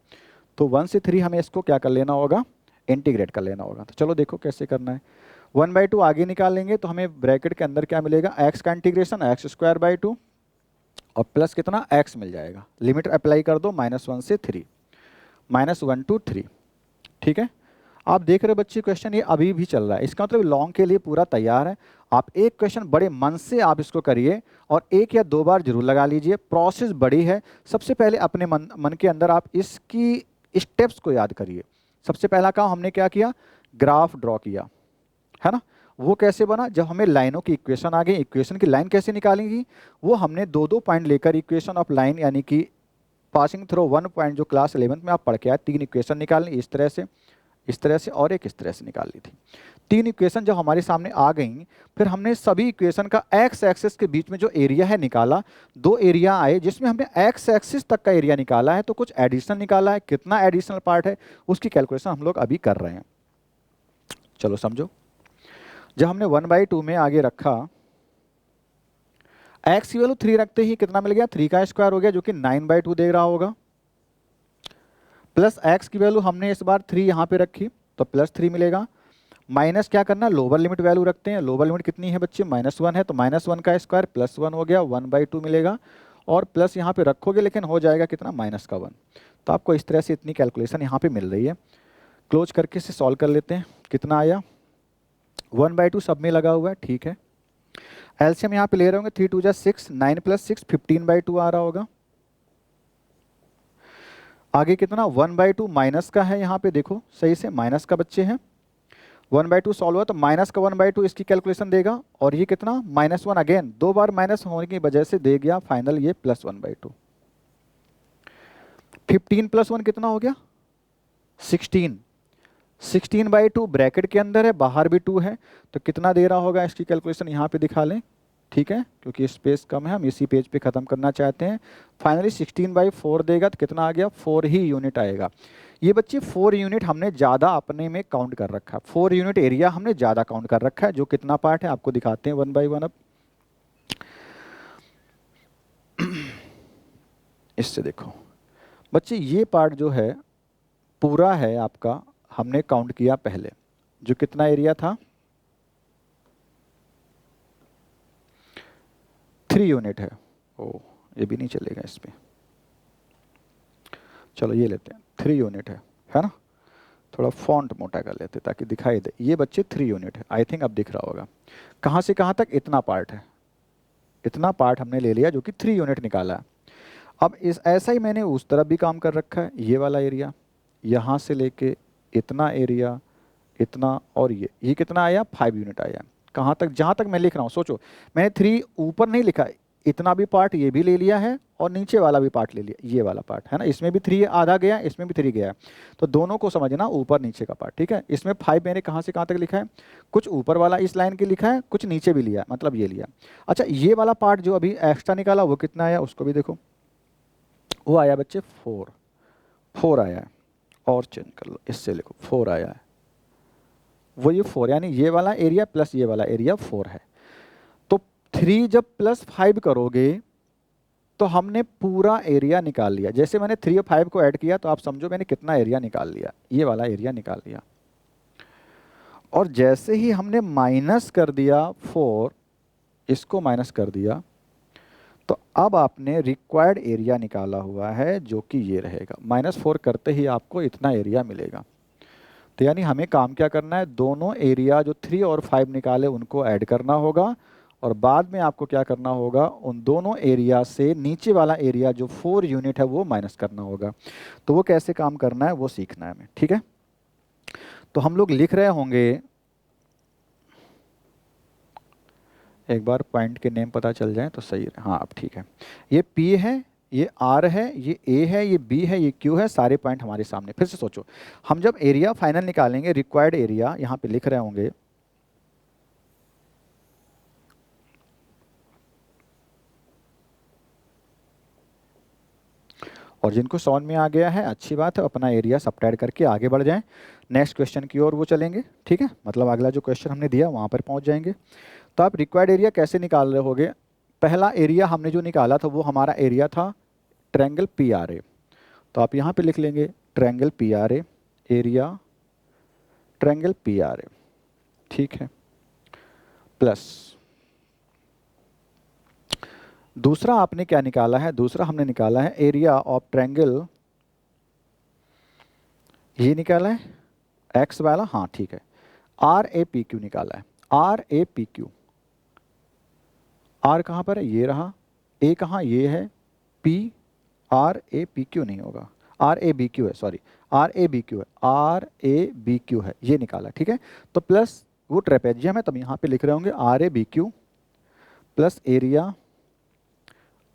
A: तो 1 से 3 हमें इसको क्या कर लेना होगा, इंटीग्रेट कर लेना होगा। तो चलो देखो कैसे करना है। 1/2 आगे निकाल लेंगे तो हमें ब्रैकेट के अंदर क्या मिलेगा, x का इंटीग्रेशन x² और प्लस कितना x मिल जाएगा। लिमिट अप्लाई कर दो -1 से 3, -1 to 3। ठीक है, आप देख रहे बच्चे क्वेश्चन ये अभी भी चल रहा है, इसका मतलब लॉन्ग के लिए पूरा तैयार है। आप एक क्वेश्चन बड़े मन से आप इसको करिए और 1 या 2 बार जरूर लगा लीजिए। प्रोसेस बड़ी है, सबसे पहले अपने मन के अंदर आप इसकी स्टेप्स को याद करिए। सबसे पहला काम हमने क्या किया, ग्राफ ड्रॉ किया, है ना। वो कैसे बना, जब हमें लाइनों की इक्वेशन आ गई, इक्वेशन की लाइन कैसे निकालेंगी, वो हमने 2-2 पॉइंट लेकर इक्वेशन ऑफ लाइन यानी कि पासिंग थ्रू 1 पॉइंट जो क्लास 11th में आप पढ़ के आए, 3 इक्वेशन निकालनी, इस तरह से और एक इस तरह से निकालनी थी। 3 इक्वेशन जब हमारे सामने आ गई, फिर हमने सभी इक्वेशन का एक्स एक्सिस के बीच में जो एरिया है निकाला। 2 एरिया आए जिसमें हमने एक्स एक्सिस तक का एरिया निकाला है, तो कुछ एडिशनल निकाला है। कितना एडिशनल पार्ट है उसकी कैलकुलेशन हम लोग अभी कर रहे हैं। चलो समझो, जब हमने 1/2 में आगे रखा, x की वैल्यू 3 रखते ही कितना मिल गया, 3 का स्क्वायर हो गया, जो कि 9/2 दे रहा होगा। प्लस x की वैल्यू हमने इस बार 3 यहाँ पे रखी तो +3 मिलेगा। माइनस क्या करना, लोअर लिमिट वैल्यू रखते हैं। लोअर लिमिट कितनी है बच्चे, -1 है, तो -1 का स्क्वायर +1 हो गया, 1/2 मिलेगा। और प्लस यहाँ पे रखोगे लेकिन हो जाएगा कितना, -1। तो आपको इस तरह से इतनी कैलकुलेशन यहाँ पे मिल रही है। क्लोज करके इसे सॉल्व कर लेते हैं। कितना आया, 1/2 सब में लगा हुआ है, ठीक है। एलसीएम यहाँ पे ले रहे होंगे, 3 2 6, 9 + 6 15/2 आ रहा होगा। आगे कितना, 1/2 माइनस का है, यहाँ पे देखो सही से माइनस का बच्चे हैं। 1/2 सॉल्व हुआ तो माइनस का 1/2 इसकी कैलकुलेशन देगा। और ये कितना, -1 अगेन 2 बार माइनस होने की वजह से दे गया फाइनल ये +1/2। 15 + 1 कितना हो गया, 16। 16/2 ब्रैकेट के अंदर है, बाहर भी 2 है, तो कितना दे रहा होगा, इसकी कैलकुलेशन यहाँ पे दिखा लें। ठीक है, क्योंकि स्पेस कम है, हम इसी पेज पे ख़त्म करना चाहते हैं। फाइनली 16/4 देगा, तो कितना आ गया, 4 ही यूनिट आएगा। ये बच्चे 4 यूनिट हमने ज़्यादा अपने में काउंट कर रखा है, 4 यूनिट एरिया हमने ज़्यादा काउंट कर रखा है। जो कितना पार्ट है आपको दिखाते हैं 1 by 1 अब। इससे देखो बच्चे, ये पार्ट जो है पूरा है आपका, हमने काउंट किया पहले, जो कितना एरिया था, 3 यूनिट है। ओ ये भी नहीं चलेगा इस पे, चलो ये लेते हैं, 3 यूनिट है ना। थोड़ा फॉन्ट मोटा कर लेते ताकि दिखाई दे। ये बच्चे 3 यूनिट है, आई थिंक अब दिख रहा होगा। कहाँ से कहाँ तक, इतना पार्ट है, इतना पार्ट हमने ले लिया जो कि 3 यूनिट निकाला है। अब इस ऐसा ही मैंने उस तरफ भी काम कर रखा है। ये वाला एरिया, यहाँ से लेके इतना एरिया, इतना, और ये कितना आया, 5 यूनिट आया। कहाँ तक, जहाँ तक मैं लिख रहा हूँ सोचो, मैंने 3 ऊपर नहीं लिखा, इतना भी पार्ट ये भी ले लिया है और नीचे वाला भी पार्ट ले लिया, ये वाला पार्ट है ना। इसमें भी 3 आधा गया, इसमें भी 3 गया, तो दोनों को समझना, ऊपर नीचे का पार्ट। ठीक है, इसमें 5 मैंने कहाँ से कहाँ तक लिखा है, कुछ ऊपर वाला इस लाइन के लिखा है, कुछ नीचे भी लिया, मतलब ये लिया। अच्छा, ये वाला पार्ट जो अभी एक्स्ट्रा निकाला वो कितना आया, उसको भी देखो। वो आया बच्चे 4 आया है, और चेंज कर लो, इससे लिखो 4 आया है, वो ये 4, यानी ये वाला एरिया प्लस ये वाला एरिया 4 है। तो 3 जब +5 करोगे तो हमने पूरा एरिया निकाल लिया। जैसे मैंने 3 और 5 को ऐड किया तो आप समझो मैंने कितना एरिया निकाल लिया, ये वाला एरिया निकाल लिया। और जैसे ही हमने माइनस कर दिया 4, इसको माइनस कर दिया, तो अब आपने रिक्वायर्ड एरिया निकाला हुआ है जो कि ये रहेगा, -4 करते ही आपको इतना एरिया मिलेगा। तो यानी हमें काम क्या करना है, दोनों एरिया जो 3 और 5 निकाले उनको ऐड करना होगा, और बाद में आपको क्या करना होगा, उन दोनों एरिया से नीचे वाला एरिया जो 4 यूनिट है वो माइनस करना होगा। तो वो कैसे काम करना है वो सीखना है हमें, ठीक है। तो हम लोग लिख रहे होंगे, एक बार पॉइंट के नेम पता चल जाए तो सही है। हाँ अब ठीक है, ये P है, ये R है, ये A है, ये B है, ये Q है, सारे पॉइंट हमारे सामने। फिर से सोचो, हम जब एरिया फाइनल निकालेंगे, रिक्वायर्ड एरिया यहाँ पे लिख रहे होंगे, और जिनको समझ में आ गया है अच्छी बात है, अपना एरिया सब्ट्रैक्ट करके आगे बढ़ जाएं, नेक्स्ट क्वेश्चन की ओर वो चलेंगे, ठीक है। मतलब अगला जो क्वेश्चन हमने दिया वहाँ पर पहुँच जाएंगे। तो आप रिक्वायर्ड एरिया कैसे निकाल रहे होगे, पहला एरिया हमने जो निकाला था वो हमारा एरिया था ट्रायंगल PRA। तो आप यहाँ पे लिख लेंगे triangle PRA, area triangle PRA, ठीक है, प्लस दूसरा आपने क्या निकाला है, दूसरा हमने निकाला है एरिया ऑफ ट्रायंगल, ये निकाला है एक्स वाला, हाँ ठीक है, RAPQ निकाला है, RAPQ। R कहाँ पर है, ये रहा, A कहाँ, ये है, P, RAPQ नहीं होगा, RABQ है, सॉरी RABQ है, RABQ है, ये निकाला, ठीक है। तो प्लस वो ट्रेपेजियम है, तब यहाँ पे लिख रहे होंगे RABQ प्लस एरिया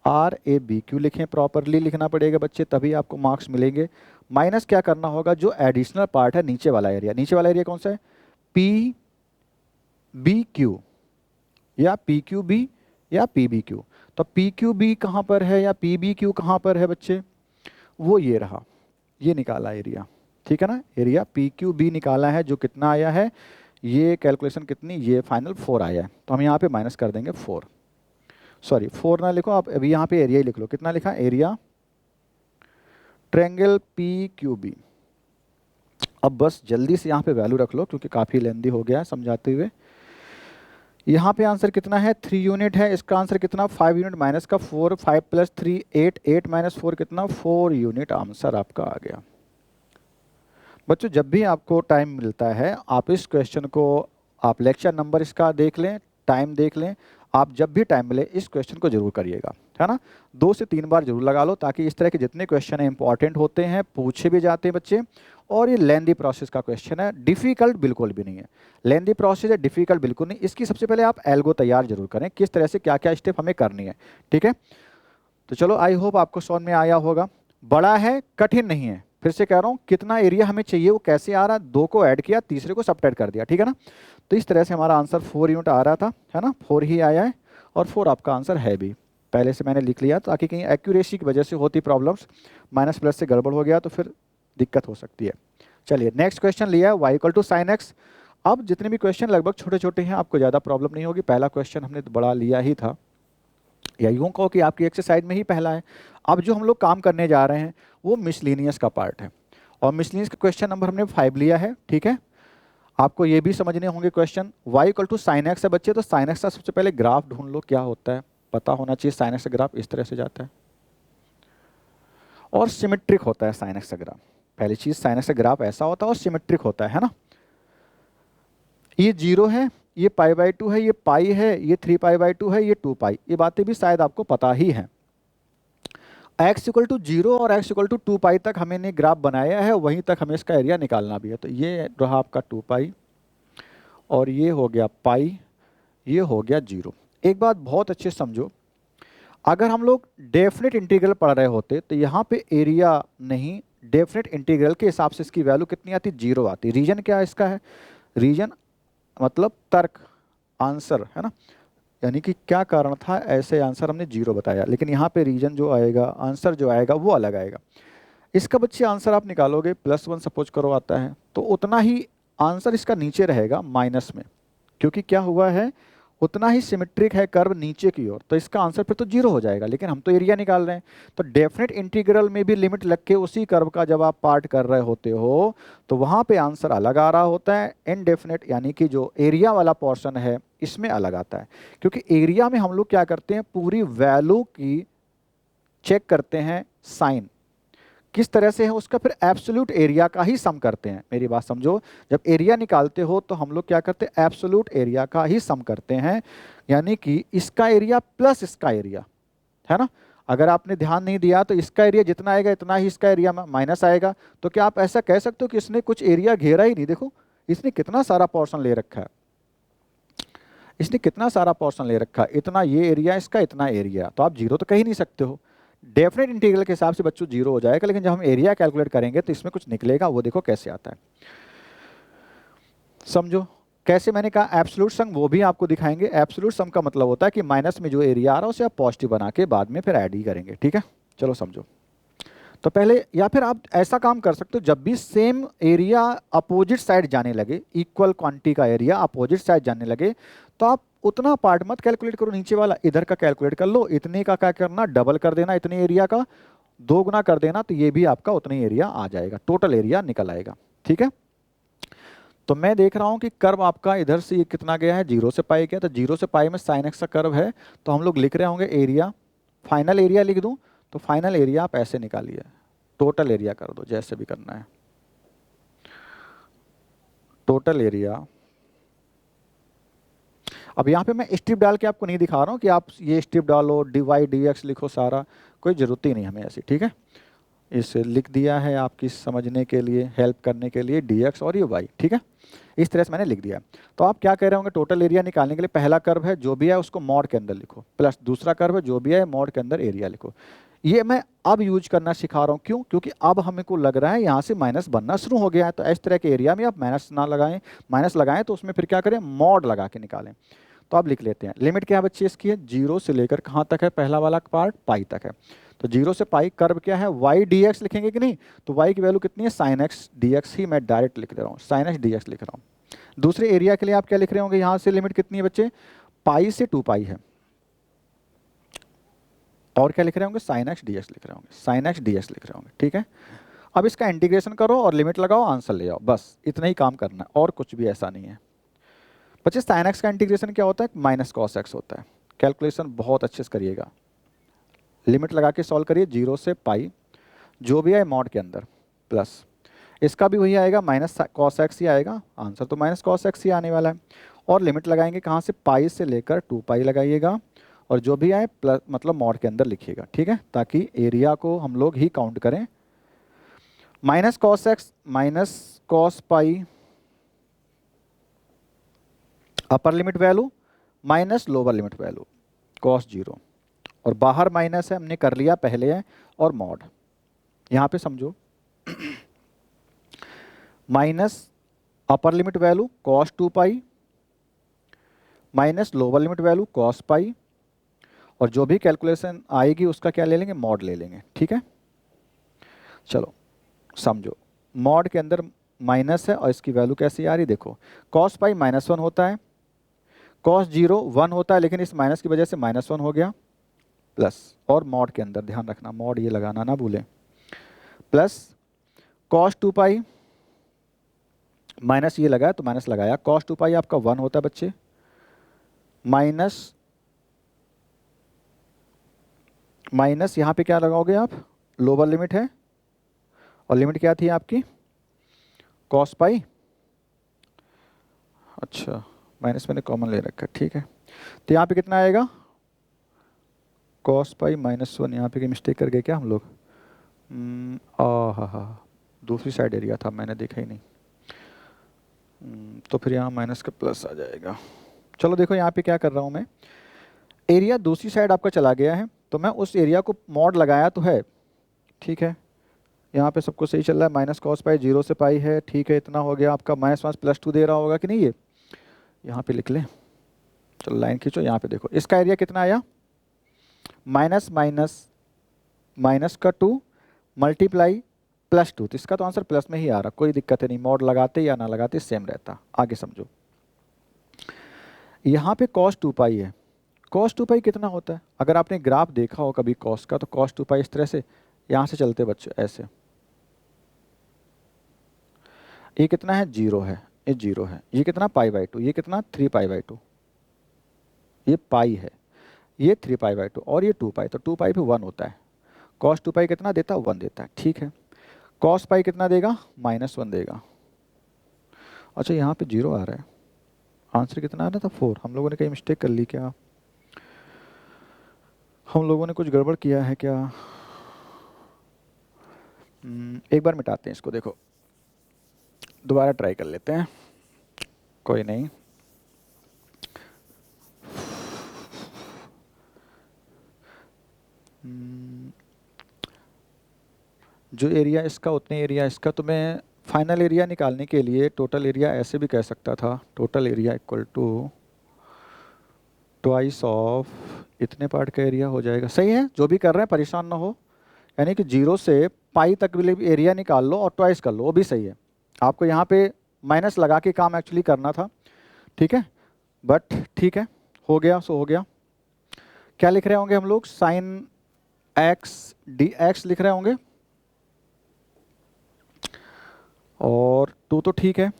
A: RABQ लिखें, प्रॉपरली लिखना पड़ेगा बच्चे, तभी आपको मार्क्स मिलेंगे। माइनस क्या करना होगा, जो एडिशनल पार्ट है नीचे वाला एरिया, नीचे वाला एरिया कौन सा है, PBQ या PQB या PBQ। तो PQB कहाँ पर है या PBQ कहाँ पर है बच्चे, वो ये रहा, ये निकाला एरिया, ठीक है ना, एरिया PQB निकाला है, जो कितना आया है, ये कैलकुलेशन कितनी, ये फाइनल 4 आया है। तो हम यहाँ पे माइनस कर देंगे 4, सॉरी 4 ना लिखो आप, अभी यहाँ पे एरिया ही लिख लो, कितना लिखा, एरिया ट्रायंगल PQB। अब बस जल्दी से यहाँ पे वैल्यू रख लो क्योंकि काफ़ी लेंदी हो गया है समझाते हुए। यहाँ पे आंसर कितना है, 3 यूनिट है, इसका आंसर कितना, 5 यूनिट माइनस का 4, 5 प्लस 3 8, 8 माइनस 4 कितना, 4 यूनिट आंसर आपका आ गया। बच्चों जब भी आपको टाइम मिलता है आप इस क्वेश्चन को, आप लेक्चर नंबर इसका देख लें, टाइम देख लें, आप जब भी टाइम मिले इस क्वेश्चन को जरूर करिएगा, है ना। 2 से 3 बार जरूर लगा लो, ताकि इस तरह के जितने क्वेश्चन हैं इंपॉर्टेंट होते हैं, पूछे भी जाते हैं बच्चे, और ये लेंदी प्रोसेस का क्वेश्चन है, डिफिकल्ट बिल्कुल भी नहीं है। लेंदी प्रोसेस है, डिफिकल्ट बिल्कुल नहीं। इसकी सबसे पहले आप एल्गो तैयार जरूर करें, किस तरह से क्या क्या स्टेप हमें करनी है, ठीक है। तो चलो आई होप आपको समझ में आया होगा। बड़ा है, कठिन नहीं है, फिर से कह रहा हूँ, कितना एरिया हमें चाहिए वो कैसे आ रहा है, 2 को ऐड किया, तीसरे को सबट्रैक्ट कर दिया, ठीक है ना। तो इस तरह से हमारा आंसर 4 यूनिट आ रहा था, है ना, 4 ही आया है, और 4 आपका आंसर है भी, पहले से मैंने लिख लिया ताकि कहीं एक्यूरेसी की वजह से होती प्रॉब्लम्स, माइनस प्लस से गड़बड़ हो गया तो फिर दिक्कत हो सकती है। चलिए नेक्स्ट क्वेश्चन लिया है y = sin x। अब जितने भी क्वेश्चन लगभग छोटे छोटे हैं, आपको ज़्यादा प्रॉब्लम नहीं होगी, पहला क्वेश्चन हमने तो बड़ा लिया ही था, या यूँ कहो कि आपकी एक्सरसाइज में ही पहला है। अब जो हम लोग काम करने जा रहे हैं वो मिसलिनियस का पार्ट है, और मिसलिनियस का क्वेश्चन नंबर हमने 5 लिया है, ठीक है। आपको ये भी समझने होंगे क्वेश्चन, y = sin x है बच्चे, तो sin x का सबसे पहले ग्राफ ढूंढ लो, क्या होता है पता होना चाहिए। sin x का ग्राफ इस तरह से जाता है और सिमेट्रिक होता है sin x का ग्राफ, पहली चीज sin x का ग्राफ ऐसा होता है और सिमेट्रिक होता है ना। ये 0 है, ये π/2 है, ये पाई है, ये 3π/2 है, ये 2π, ये बातें भी शायद आपको पता ही हैं। x = 0 और x = 2π तक हमने ग्राफ बनाया है, वहीं तक हमें इसका एरिया निकालना भी है। तो ये रहा आपका 2π, और ये हो गया पाई, ये हो गया 0। एक बात बहुत अच्छे से समझो, अगर हम लोग डेफिनेट इंटीग्रल पढ़ रहे होते तो यहाँ पे एरिया नहीं, डेफिनेट इंटीग्रल के हिसाब से इसकी वैल्यू कितनी आती, 0 आती। रीजन क्या इसका है, रीजन मतलब तर्क, आंसर, है ना, यानी कि क्या कारण था ऐसे आंसर हमने 0 बताया, लेकिन यहाँ पे रीजन जो आएगा, आंसर जो आएगा वो अलग आएगा। इसका बच्चे आंसर आप निकालोगे +1 सपोज करो आता है, तो उतना ही आंसर इसका नीचे रहेगा माइनस में, क्योंकि क्या हुआ है, उतना ही सिमेट्रिक है कर्व नीचे की ओर, तो इसका आंसर फिर तो जीरो हो जाएगा, लेकिन हम तो एरिया निकाल रहे हैं। तो डेफिनेट इंटीग्रल में भी लिमिट लग के उसी कर्व का जब आप पार्ट कर रहे होते हो तो वहाँ पे आंसर अलग आ रहा होता है। इनडेफिनेट यानी कि जो एरिया वाला पोर्शन है इसमें अलग आता है, क्योंकि एरिया में हम लोग क्या करते हैं, पूरी वैल्यू की चेक करते हैं साइन किस तरह से है उसका, फिर एब्सोल्यूट एरिया का ही सम करते हैं। मेरी बात समझो, जब एरिया निकालते हो तो हम लोग क्या करते हैं, एब्सोल्यूट एरिया का ही सम करते हैं, यानी कि इसका एरिया प्लस इसका एरिया, है ना। अगर आपने ध्यान नहीं दिया तो इसका एरिया जितना आएगा इतना ही इसका एरिया माइनस आएगा। तो क्या आप ऐसा कह सकते हो कि इसने कुछ एरिया घेरा ही नहीं, देखो इसने कितना सारा पोर्शन ले रखा है, इसने कितना सारा पोर्शन ले रखा है, इतना ये एरिया इसका, इतना एरिया, तो आप जीरो तो कह ही नहीं सकते हो। डेफिनेट इंटीग्रल के हिसाब से बच्चों जीरो हो जाएगा, लेकिन जब हम एरिया कैलकुलेट करेंगे तो इसमें कुछ निकलेगा, वो देखो कैसे आता है। समझो कैसे, मैंने कहा एब्सोल्यूट सम वो भी आपको दिखाएंगे। एब्सोल्यूट सम का मतलब होता है कि माइनस में जो एरिया आ रहा है उसे आप पॉजिटिव बना के बाद में फिर ऐड ही करेंगे, ठीक है। चलो समझो, तो पहले, या फिर आप ऐसा काम कर सकते हो, जब भी सेम एरिया अपोजिट साइड जाने लगे, इक्वल क्वांटिटी का एरिया अपोजिट साइड जाने लगे, तो आप उतना पार्ट मत कैलकुलेट करो, नीचे वाला इधर का कैलकुलेट कर लो। इतने का क्या करना, डबल कर देना, इतने एरिया का दो गुना कर देना, तो ये भी आपका उतना ही एरिया आ जाएगा, टोटल एरिया निकल आएगा, ठीक है। तो मैं देख रहा हूँ कि कर्व आपका इधर से ये कितना गया है, 0 से पाई गया, तो 0 से पाई में साइन एक्स का कर्व है, तो हम लोग लिख रहे होंगे एरिया, फाइनल एरिया लिख दूँ, तो फाइनल एरिया आप ऐसे निकालिए, टोटल एरिया कर दो, जैसे भी करना है, टोटल एरिया। अब यहाँ पे मैं स्ट्रिप डाल के आपको नहीं दिखा रहा हूँ कि आप ये स्ट्रिप डालो, डी वाई डी एक्स लिखो, सारा कोई ज़रूरत ही नहीं हमें ऐसी, ठीक है। इसे लिख दिया है आपकी समझने के लिए, हेल्प करने के लिए, डी एक्स और ये वाई, ठीक है, इस तरह से मैंने लिख दिया। तो आप क्या कह रहे होंगे, टोटल एरिया निकालने के लिए पहला कर्व है जो भी है उसको मॉड के अंदर लिखो, प्लस दूसरा कर्व है जो भी है मॉड के अंदर एरिया लिखो। ये मैं अब यूज करना सिखा रहा हूँ, क्यों, क्योंकि अब हमें को लग रहा है यहाँ से माइनस बनना शुरू हो गया है, तो इस तरह के एरिया में आप माइनस ना लगाएं, माइनस लगाएं तो उसमें फिर क्या करें, मॉड लगा के निकालें। तो आप लिख लेते हैं, लिमिट क्या बच्ची इसकी है, 0 से लेकर कहाँ तक है, पहला वाला पार्ट पाई तक है, तो 0 से पाई कर्व क्या है, वाई डी एक्स लिखेंगे कि नहीं, तो वाई की वैल्यू कितनी है, साइन एक्स डी एक्स ही मैं डायरेक्ट लिख दे रहा हूँ, साइन एक्स डी एक्स लिख रहा हूँ। दूसरे एरिया के लिए आप क्या लिख रहे होंगे, यहाँ से लिमिट कितनी है बच्चे, पाई से 2 पाई है, और क्या लिख रहे होंगे, साइन एक्स डी एक्स लिख रहे होंगे, साइन एक्स डी एक्स लिख रहे होंगे, ठीक है। अब इसका इंटीग्रेशन करो और लिमिट लगाओ, आंसर ले आओ, बस इतना ही काम करना है, और कुछ भी ऐसा नहीं है बच्चे। साइन एक्स का इंटीग्रेशन क्या होता है, माइनस कॉस एक्स होता है। कैलकुलेशन बहुत अच्छे से करिएगा, लिमिट लगा के सॉल्व करिए, 0 से पाई जो भी है मॉड के अंदर, प्लस इसका भी वही आएगा, माइनस कॉस एक्स ही आएगा, आंसर तो माइनस कॉस एक्स ही आने वाला है। और लिमिट लगाएंगे कहाँ से, पाई से लेकर 2 पाई लगाइएगा, और जो भी आए प्लस मतलब मॉड के अंदर लिखिएगा, ठीक है, ताकि एरिया को हम लोग ही काउंट करें। Minus cos x minus cos pi upper limit value minus lower limit value cos 0, और बाहर माइनस है, हमने कर लिया पहले है, और मॉड यहाँ पे समझो, minus upper limit value cos 2 pi minus lower limit value cos pi, और जो भी कैलकुलेशन आएगी उसका क्या ले लेंगे, मॉड ले लेंगे, ठीक है। चलो समझो, मॉड के अंदर माइनस है और इसकी वैल्यू कैसी आ रही, देखो कॉस पाई -1 होता है, कॉस 0 1 होता है, लेकिन इस माइनस की वजह से -1 हो गया, प्लस, और मॉड के अंदर ध्यान रखना, मॉड ये लगाना ना भूलें, प्लस कॉस 2 पाई माइनस ये लगाया तो माइनस लगाया, कॉस 2 पाई आपका 1 होता है बच्चे, माइनस यहाँ पे क्या लगाओगे आप, लोअर लिमिट है, और लिमिट क्या थी आपकी, कॉस पाई, अच्छा माइनस मैंने कॉमन ले रखा है, ठीक है। तो यहाँ पे कितना आएगा, कॉस पाई -1, यहाँ पे की मिस्टेक कर गए क्या हम लोग, हाँ दूसरी साइड एरिया था, मैंने देखा ही नहीं, तो फिर यहाँ माइनस का प्लस आ जाएगा। चलो देखो यहाँ पे क्या कर रहा हूँ मैं, एरिया दूसरी साइड आपका चला गया है, तो मैं उस एरिया को मॉड लगाया तो है, ठीक है, यहाँ पे सबको सही चल रहा है, माइनस कॉस पाई 0 से पाई है, ठीक है, इतना हो गया आपका, -1 +2 दे रहा होगा कि नहीं, ये यहाँ पे लिख लें, चलो लाइन खींचो, यहाँ पे देखो इसका एरिया कितना आया, माइनस माइनस माइनस का 2 मल्टीप्लाई +2, तो इसका तो आंसर प्लस में ही आ रहा, कोई दिक्कत है नहीं, मॉड लगाते या ना लगाते सेम रहता। आगे समझो, यहाँ पे cos 2 पाई है। cos 2 पाई कितना होता है? अगर आपने ग्राफ देखा हो कभी cos का, तो cos 2 पाई इस तरह से यहाँ से चलते बच्चों ऐसे, ये कितना है? 0 है, ये 0 है। ये कितना? π/2। ये कितना? 3π/2। ये पाई है, ये 3π/2 और ये 2 पाई, तो 2 पाई भी 1 होता है। cos 2 पाई कितना देता है? 1 देता है। ठीक है, cos पाई कितना देगा? -1 देगा। अच्छा, यहाँ पे 0 आ रहा है, आंसर कितना आ रहा था? 4। हम लोगों ने कहीं मिस्टेक कर ली क्या? हम लोगों ने कुछ गड़बड़ किया है क्या? एक बार मिटाते हैं इसको, देखो दोबारा ट्राई कर लेते हैं, कोई नहीं। जो एरिया इसका उतने एरिया इसका, तो मैं फाइनल एरिया निकालने के लिए टोटल एरिया ऐसे भी कह सकता था, total area equal to twice of इतने पार्ट का एरिया हो जाएगा। सही है, जो भी कर रहे हैं परेशान ना हो, यानी कि 0 से पाई तक भी एरिया निकाल लो और ट्वाइस कर लो, वो भी सही है। आपको यहाँ पे माइनस लगा के काम एक्चुअली करना था, ठीक है, बट ठीक है, हो गया सो हो गया। क्या लिख रहे होंगे हम लोग? साइन एक्स डी एक्स लिख रहे होंगे, और 2 तो ठीक है,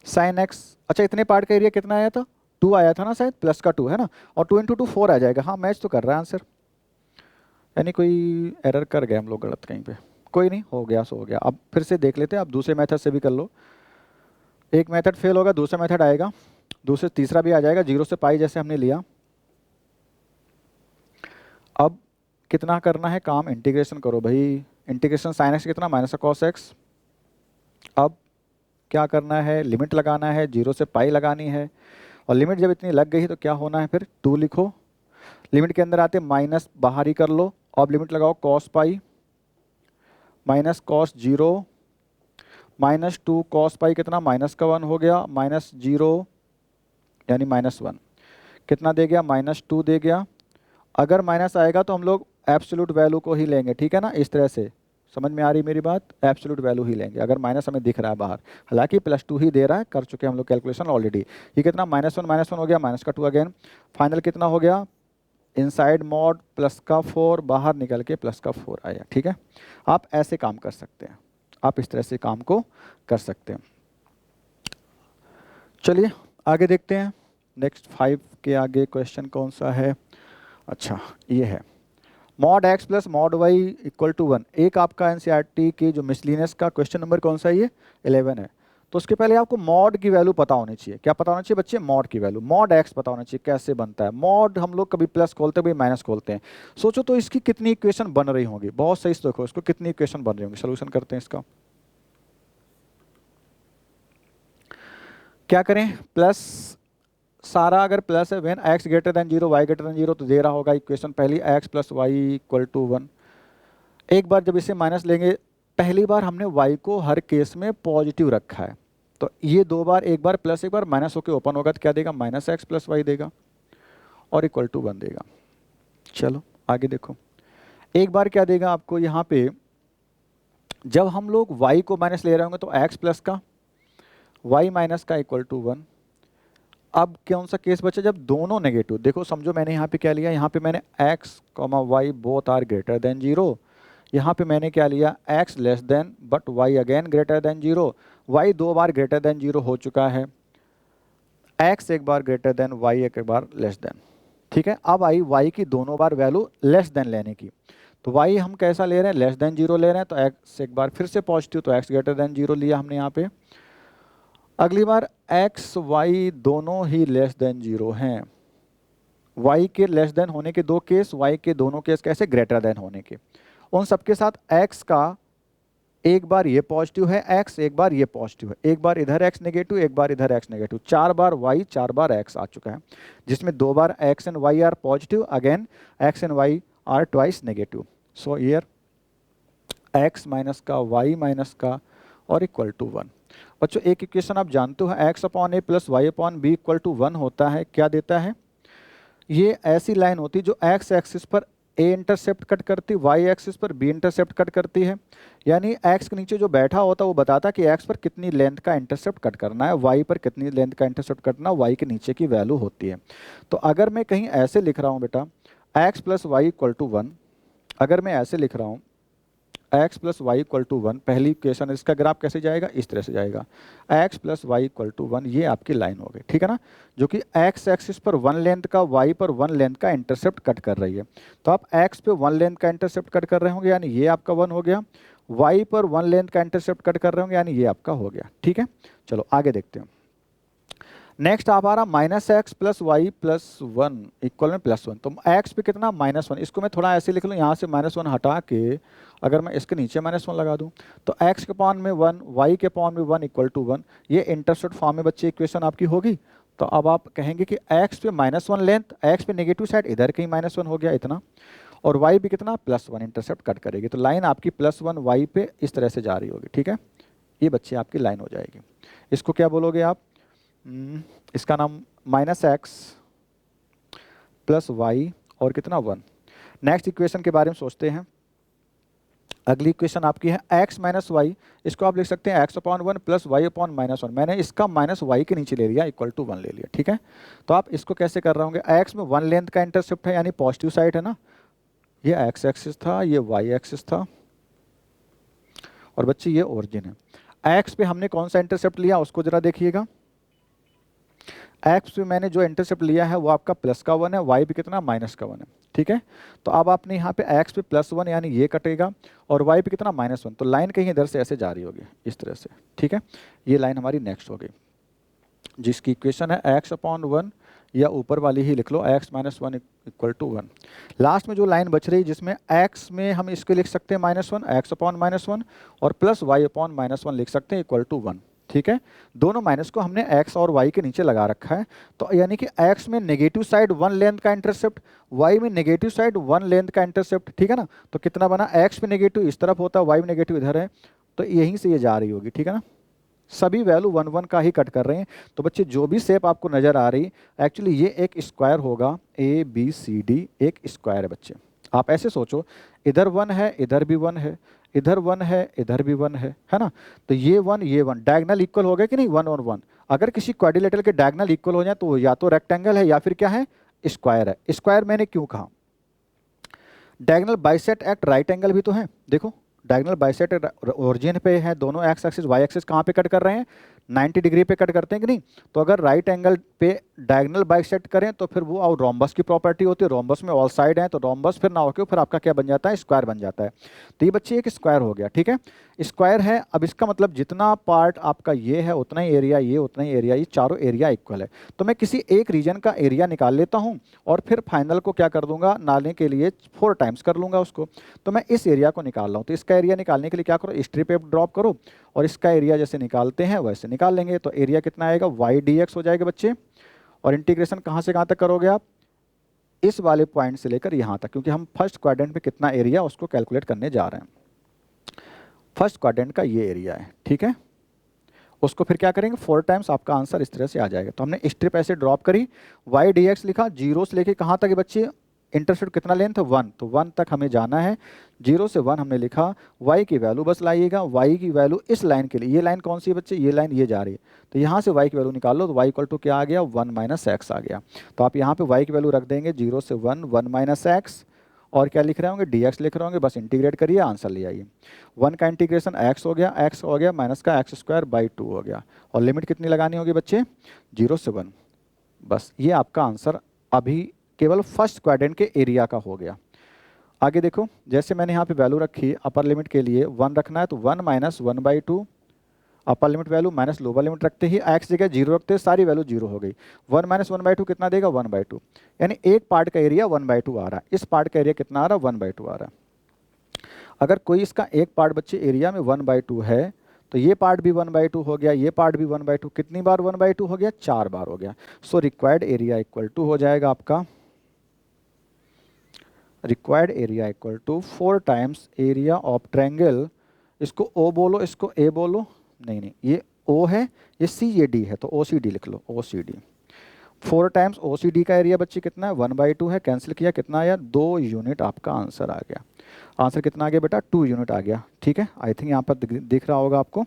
A: साइन एक्स। अच्छा, इतने पार्ट का एरिया कितना आया था? 2 आया था ना शायद, प्लस का 2 है ना, और 2 × 2 4 आ जाएगा। हाँ, मैच तो कर रहा है आंसर, यानी कोई एरर कर गए हम लोग गलत कहीं पे, कोई नहीं, हो गया सो हो गया। अब फिर से देख लेते हैं, अब दूसरे मेथड से भी कर लो। एक मेथड फेल होगा, दूसरा मेथड आएगा, दूसरे तीसरा भी आ जाएगा। 0 से पाई जैसे हमने लिया। अब कितना करना है काम? इंटीग्रेशन करो भाई। इंटीग्रेशन साइन एक्स कितना? Minus cos x. अब क्या करना है? लिमिट लगाना है, 0 से पाई लगानी है, और लिमिट जब इतनी लग गई तो क्या होना है? फिर 2 लिखो, लिमिट के अंदर आते माइनस बाहर ही कर लो। अब लिमिट लगाओ cos pi minus cos 0 -2 cos pi कितना? -1 हो गया, -0 यानी -1 कितना दे गया? -2 दे गया। अगर माइनस आएगा तो हम लोग एब्सोल्यूट वैल्यू को ही लेंगे, ठीक है ना, इस तरह से। समझ में आ रही मेरी बात? एब्सोल्यूट वैल्यू ही लेंगे अगर माइनस हमें दिख रहा है बाहर, हालांकि +2 ही दे रहा है, कर चुके हम लोग कैलकुलेशन ऑलरेडी। ये कितना? -1 हो गया, -2 अगेन, फाइनल कितना हो गया? इनसाइड मॉड +4, बाहर निकल के +4 आया। ठीक है, आप ऐसे काम कर सकते हैं, आप इस तरह से काम को कर सकते हैं। चलिए आगे देखते हैं, नेक्स्ट 5 के आगे क्वेश्चन कौन सा है? अच्छा, ये है mod x plus mod y equal to 1। एक आपका एनसीईआरटी की जो मिसलिनियस का क्वेश्चन नंबर कौन सा है? ये 11 है। तो उसके पहले आपको मॉड की वैल्यू पता होनी चाहिए। क्या पता होना चाहिए बच्चे? मॉड की वैल्यू। मॉड x पता होना चाहिए कैसे बनता है। मॉड हम लोग कभी प्लस खोलते हैं, कभी माइनस खोलते हैं। सोचो तो इसकी कितनी इक्वेशन बन रही होंगी? बहुत सही से देखो इसको, कितनी इक्वेशन बन रही होंगी। सोल्यूशन करते हैं इसका। क्या करें? प्लस सारा अगर प्लस है, when x greater than 0 y greater than 0, तो दे रहा होगा इक्वेशन पहली x plus y equal to 1। एक बार जब इसे माइनस लेंगे, पहली बार हमने y को हर केस में पॉजिटिव रखा है, तो ये 2 बार, एक बार प्लस एक बार माइनस होकर ओपन होगा, तो क्या देगा? -x प्लस वाई देगा और इक्वल टू 1 देगा। चलो आगे देखो, एक बार क्या देगा आपको यहाँ पे? जब हम लोग y को माइनस ले रहे होंगे तो x प्लस का y माइनस का इक्वल टू 1। अब कौन सा केस बचा? जब दोनों नेगेटिव। देखो समझो, मैंने यहाँ पे क्या लिया? यहाँ पे मैंने x, y both are greater than 0। यहाँ पे मैंने क्या लिया? x less than but y again greater than 0। y 2 बार ग्रेटर देन 0 हो चुका है, x एक बार ग्रेटर देन, y एक बार लेस देन। ठीक है, अब आई y की दोनों बार वैल्यू लेस देन लेने की। तो y हम कैसा ले रहे हैं? लेस देन 0 ले रहे हैं, तो x एक बार फिर से पॉजिटिव, तो x ग्रेटर देन 0 लिया हमने यहाँ पे। अगली बार x y दोनों ही लेस देन 0 हैं। y के लेस देन होने के 2 केस, y के दोनों केस कैसे? ग्रेटर देन होने के। उन सबके साथ x का एक बार ये पॉजिटिव है, x एक बार ये पॉजिटिव है, एक बार इधर x नेगेटिव, एक बार इधर x नेगेटिव। 4 बार y 4 बार x आ चुका है, जिसमें 2 बार x and y are positive, again x and y are twice negative. So here x minus का, y माइनस का और इक्वल टू 1। बच्चों एक इक्वेशन आप जानते हो, x upon a plus y upon b equal to 1 होता है। क्या देता है? ये ऐसी लाइन होती है जो x एक्सिस पर ए इंटरसेप्ट कट करती, वाई एक्सिस पर बी इंटरसेप्ट कट करती है। यानी एक्स के नीचे जो बैठा होता है वो बताता है कि एक्स पर कितनी लेंथ का इंटरसेप्ट कट करना है, वाई पर कितनी लेंथ का इंटरसेप्ट कटना, वाई के नीचे की वैल्यू होती है। तो अगर मैं कहीं ऐसे लिख रहा हूँ बेटा x plus y equal to 1, अगर मैं ऐसे लिख रहा हूँ x plus y equal to 1, पहली इक्वेशन इसका ग्राफ कैसे जाएगा, इस तरह से जाएगा, x plus y equal to 1, ये आपकी लाइन हो गई, ठीक है ना, जो कि x एक्सिस पर 1 लेंथ का, y पर 1 लेंथ का इंटरसेप्ट कट कर रही है। तो आप x पे 1 लेंथ का इंटरसेप्ट कट कर रहे होंगे, यानी ये आपका 1 हो गया, y पर 1 लेंथ का इंटरसेप्ट कट कर रहे होंगे, यानी ये आपका हो गया, ठीक है। चलो आगे देखते हैं। नेक्स्ट आप आ रहा minus x plus y plus 1 equal में प्लस 1, तो x पे कितना -1, इसको मैं थोड़ा ऐसे लिख लूँ, यहाँ से -1 हटा के अगर मैं इसके नीचे -1 लगा दूँ तो x के पावर में 1, y के पावर में 1 इक्वल टू 1, ये इंटरसेप्ट फॉर्म में बच्चे इक्वेशन आपकी होगी। तो अब आप कहेंगे कि x पे -1 लेंथ, x पे नेगेटिव साइड इधर कहीं -1 हो गया इतना, और y पे कितना +1 इंटरसेप्ट कट करेगी, तो लाइन आपकी +1 y पे इस तरह से जा रही होगी, ठीक है। ये बच्चे आपकी लाइन हो जाएगी। इसको क्या बोलोगे आप, इसका नाम -x प्लस वाई और कितना 1। नेक्स्ट इक्वेशन के बारे में सोचते हैं। अगली इक्वेशन आपकी है x माइनस वाई, इसको आप लिख सकते हैं x upon 1 plus y upon -1, मैंने इसका माइनस वाई के नीचे ले लिया, इक्वल टू 1 ले लिया, ठीक है। तो आप इसको कैसे कर रहे होंगे, x में 1 लेंथ का इंटरसेप्ट है यानी पॉजिटिव साइड है ना, ये x एक्सिस था, ये y एक्सिस था, और बच्चे ये ओरिजिन है। x पे हमने कौन सा इंटरसेप्ट लिया उसको जरा देखिएगा, एक्स पे मैंने जो इंटरसेप्ट लिया है वो आपका प्लस का 1 है, वाई पे कितना माइनस का 1 है, ठीक है। तो अब आपने यहाँ पे एक्स पे +1 यानी ये कटेगा, और वाई पे कितना -1, तो लाइन कहीं इधर से ऐसे जा रही होगी इस तरह से, ठीक है। ये लाइन हमारी नेक्स्ट हो गई, जिसकी इक्वेशन है x अपॉन 1, या ऊपर वाली ही लिख लो x minus 1 equal to 1। Last में जो लाइन बच रही जिसमें x में हम इसको लिख सकते हैं -1, x अपॉन -1, और प्लस वाई अपॉन -1 लिख सकते हैं इक्वल टू 1, ठीक है। दोनों माइनस को हमने x और y के नीचे लगा रखा है, तो यानी कि x में नेगेटिव साइड 1 लेंथ का इंटरसेप्ट, y में नेगेटिव साइड 1 लेंथ का इंटरसेप्ट, ठीक है ना। तो कितना बना, x में नेगेटिव इस तरफ होता है, y में नेगेटिव इधर है, तो यहीं से ये जा रही होगी, ठीक है ना। सभी वैल्यू 1 1 का ही कट कर रहे हैं। तो बच्चे जो भी शेप आपको नजर आ रही, एक्चुअली ये एक स्क्वायर होगा, ABCD एक स्क्वायर है बच्चे। आप ऐसे सोचो, इधर 1 है, इधर भी 1 है, इधर 1 है, इधर भी 1 है ना। तो ये 1 डायगोनल इक्वल हो गया कि नहीं, 1 और 1। अगर किसी क्वाड्रिलेटरल के डायगोनल इक्वल हो जाए तो या तो रेक्टेंगल है या फिर क्या है, स्क्वायर है। स्क्वायर मैंने क्यों कहा, diagonal bisect at right angle भी तो है, देखो डायगोनल बाइसेक्ट ओरिजिन पे है, दोनों एक्स एक्सिस वाई एक्सिस कहाँ पे कट कर रहे हैं, 90 डिग्री पे कट करते हैं कि नहीं। तो अगर राइट एंगल पे डायगोनल बाइसेक्ट करें तो फिर वो और रोम्बस की प्रॉपर्टी होती है, रोम्बस में ऑल साइड है, तो रोम्बस फिर ना होकर फिर आपका क्या बन जाता है, स्क्वायर बन जाता है। तो ये बच्चे एक स्क्वायर हो गया, ठीक है, स्क्वायर है। अब इसका मतलब जितना पार्ट आपका ये है उतना ही एरिया, ये उतना ही एरिया, ये चारों एरिया इक्वल है। तो मैं किसी एक रीजन का एरिया निकाल लेता हूँ और फिर फाइनल को क्या कर दूंगा, नाले के लिए 4 टाइम्स कर लूंगा उसको। तो मैं इस एरिया को निकाल रहा हूँ, तो इसका एरिया निकालने के लिए क्या करो, स्ट्रिप पे ड्रॉप करो और इसका एरिया जैसे निकालते हैं वैसे निकाल लेंगे। तो एरिया कितना आएगा, वाई dx हो जाएगा बच्चे, और इंटीग्रेशन कहाँ से कहाँ तक करोगे आप, इस वाले पॉइंट से लेकर यहाँ तक, क्योंकि हम फर्स्ट क्वाड्रेंट पे कितना एरिया उसको कैलकुलेट करने जा रहे हैं। फर्स्ट क्वाड्रेंट का ये एरिया है, ठीक है। उसको फिर क्या करेंगे, 4 टाइम्स, आपका आंसर इस तरह से आ जाएगा। तो हमने स्ट्रिप ऐसे ड्रॉप करी, वाई dx लिखा, 0 से लेके कहाँ तक है बच्चे, इंटरसेप्ट कितना लेंथ है 1, तो 1 तक हमें जाना है। 0 से 1 हमने लिखा, y की वैल्यू बस लाइएगा, y की वैल्यू इस लाइन के लिए, ये लाइन कौन सी है बच्चे, ये लाइन ये जा रही है, तो यहाँ से y की वैल्यू निकाल लो, तो y इक्वल टू क्या आ गया, 1 माइनस एक्स आ गया। तो आप यहाँ पे y की वैल्यू रख देंगे 0 से 1, 1 माइनस एक्स, और क्या लिख रहे होंगे, dx लिख रहे होंगे, बस इंटीग्रेट करिए आंसर ले आइए। 1 का इंटीग्रेशन x हो गया माइनस का x²/2 हो गया, और लिमिट कितनी लगानी होगी बच्चे, 0 से 1। बस ये आपका आंसर अभी केवल फर्स्ट क्वाड्रेंट के एरिया का हो गया। आगे देखो, जैसे मैंने यहाँ पे वैल्यू रखी, अपर लिमिट के लिए 1 रखना है, तो 1 minus 1/2, upper limit value minus lower limit रखते ही x जगह 0 रखते हैं, सारी वैल्यू 0 हो गई। 1 माइनस 1/2 कितना देगा, 1/2, यानी एक पार्ट का एरिया 1/2 आ रहा है, इस पार्ट का एरिया कितना आ रहा है, 1/2 आ रहा है। अगर कोई इसका एक पार्ट बच्चे एरिया में 1/2 है, तो ये पार्ट भी 1/2 हो गया, ये पार्ट भी 1/2, कितनी बार 1/2 हो गया, 4 बार हो गया। So required area equal to हो जाएगा आपका, required area equal to 4 times area of triangle, इसको O बोलो, इसको A बोलो, नहीं ये O है, ये C, ये D है, तो OCD लिख लो, OCD 4 टाइम्स OCD का एरिया बच्चे कितना है, 1/2 है, कैंसिल किया कितना आया, 2 यूनिट आपका आंसर आ गया। आंसर कितना आ गया बेटा, 2 यूनिट आ गया। ठीक है, आई थिंक यहाँ पर दिख रहा होगा आपको,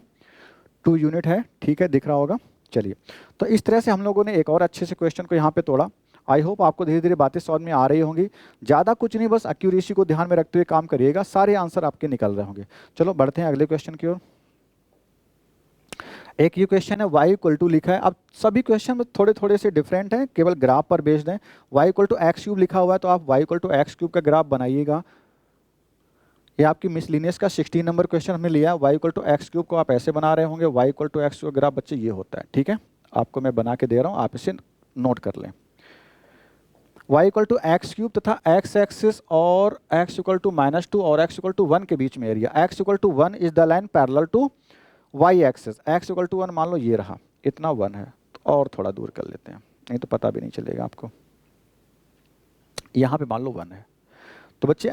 A: 2 यूनिट है। ठीक है, दिख रहा होगा। चलिए, तो इस तरह से हम लोगों ने एक और अच्छे से क्वेश्चन को यहाँ पे तोड़ा। आई होप आपको धीरे धीरे बातें समझ में आ रही होंगी। ज़्यादा कुछ नहीं, बस एक्यूरेसी को ध्यान में रखते हुए काम करिएगा, सारे आंसर आपके निकल रहे होंगे। चलो बढ़ते हैं अगले क्वेश्चन की ओर। एक ये क्वेश्चन है y इक्वल टू लिखा है। अब सभी क्वेश्चन में थोड़े थोड़े से डिफरेंट हैं, केवल ग्राफ पर बेस्ड हैं। y equal to x cube लिखा हुआ है, तो आप y equal to x cube का ग्राफ बनाइएगा। ये आपकी मिसलिनियस का 16 नंबर क्वेश्चन हमने लिया है। y equal to x cube को आप ऐसे बना रहे होंगे, y equal to x cube graph बच्चे ये होता है। ठीक है, आपको मैं बना के दे रहा हूँ, आप इसे नोट कर लें। y equal to x cube तथा x एक्सिस और x इक्वल टू -2 और x इक्वल टू 1 के बीच में एरिया। x equal to 1 is the line parallel to y axis. x equal to 1 मान लो ये रहा, इतना 1 है, तो और थोड़ा दूर कर लेते हैं, नहीं तो पता भी नहीं चलेगा आपको। यहाँ पे मान लो 1 है, तो बच्चे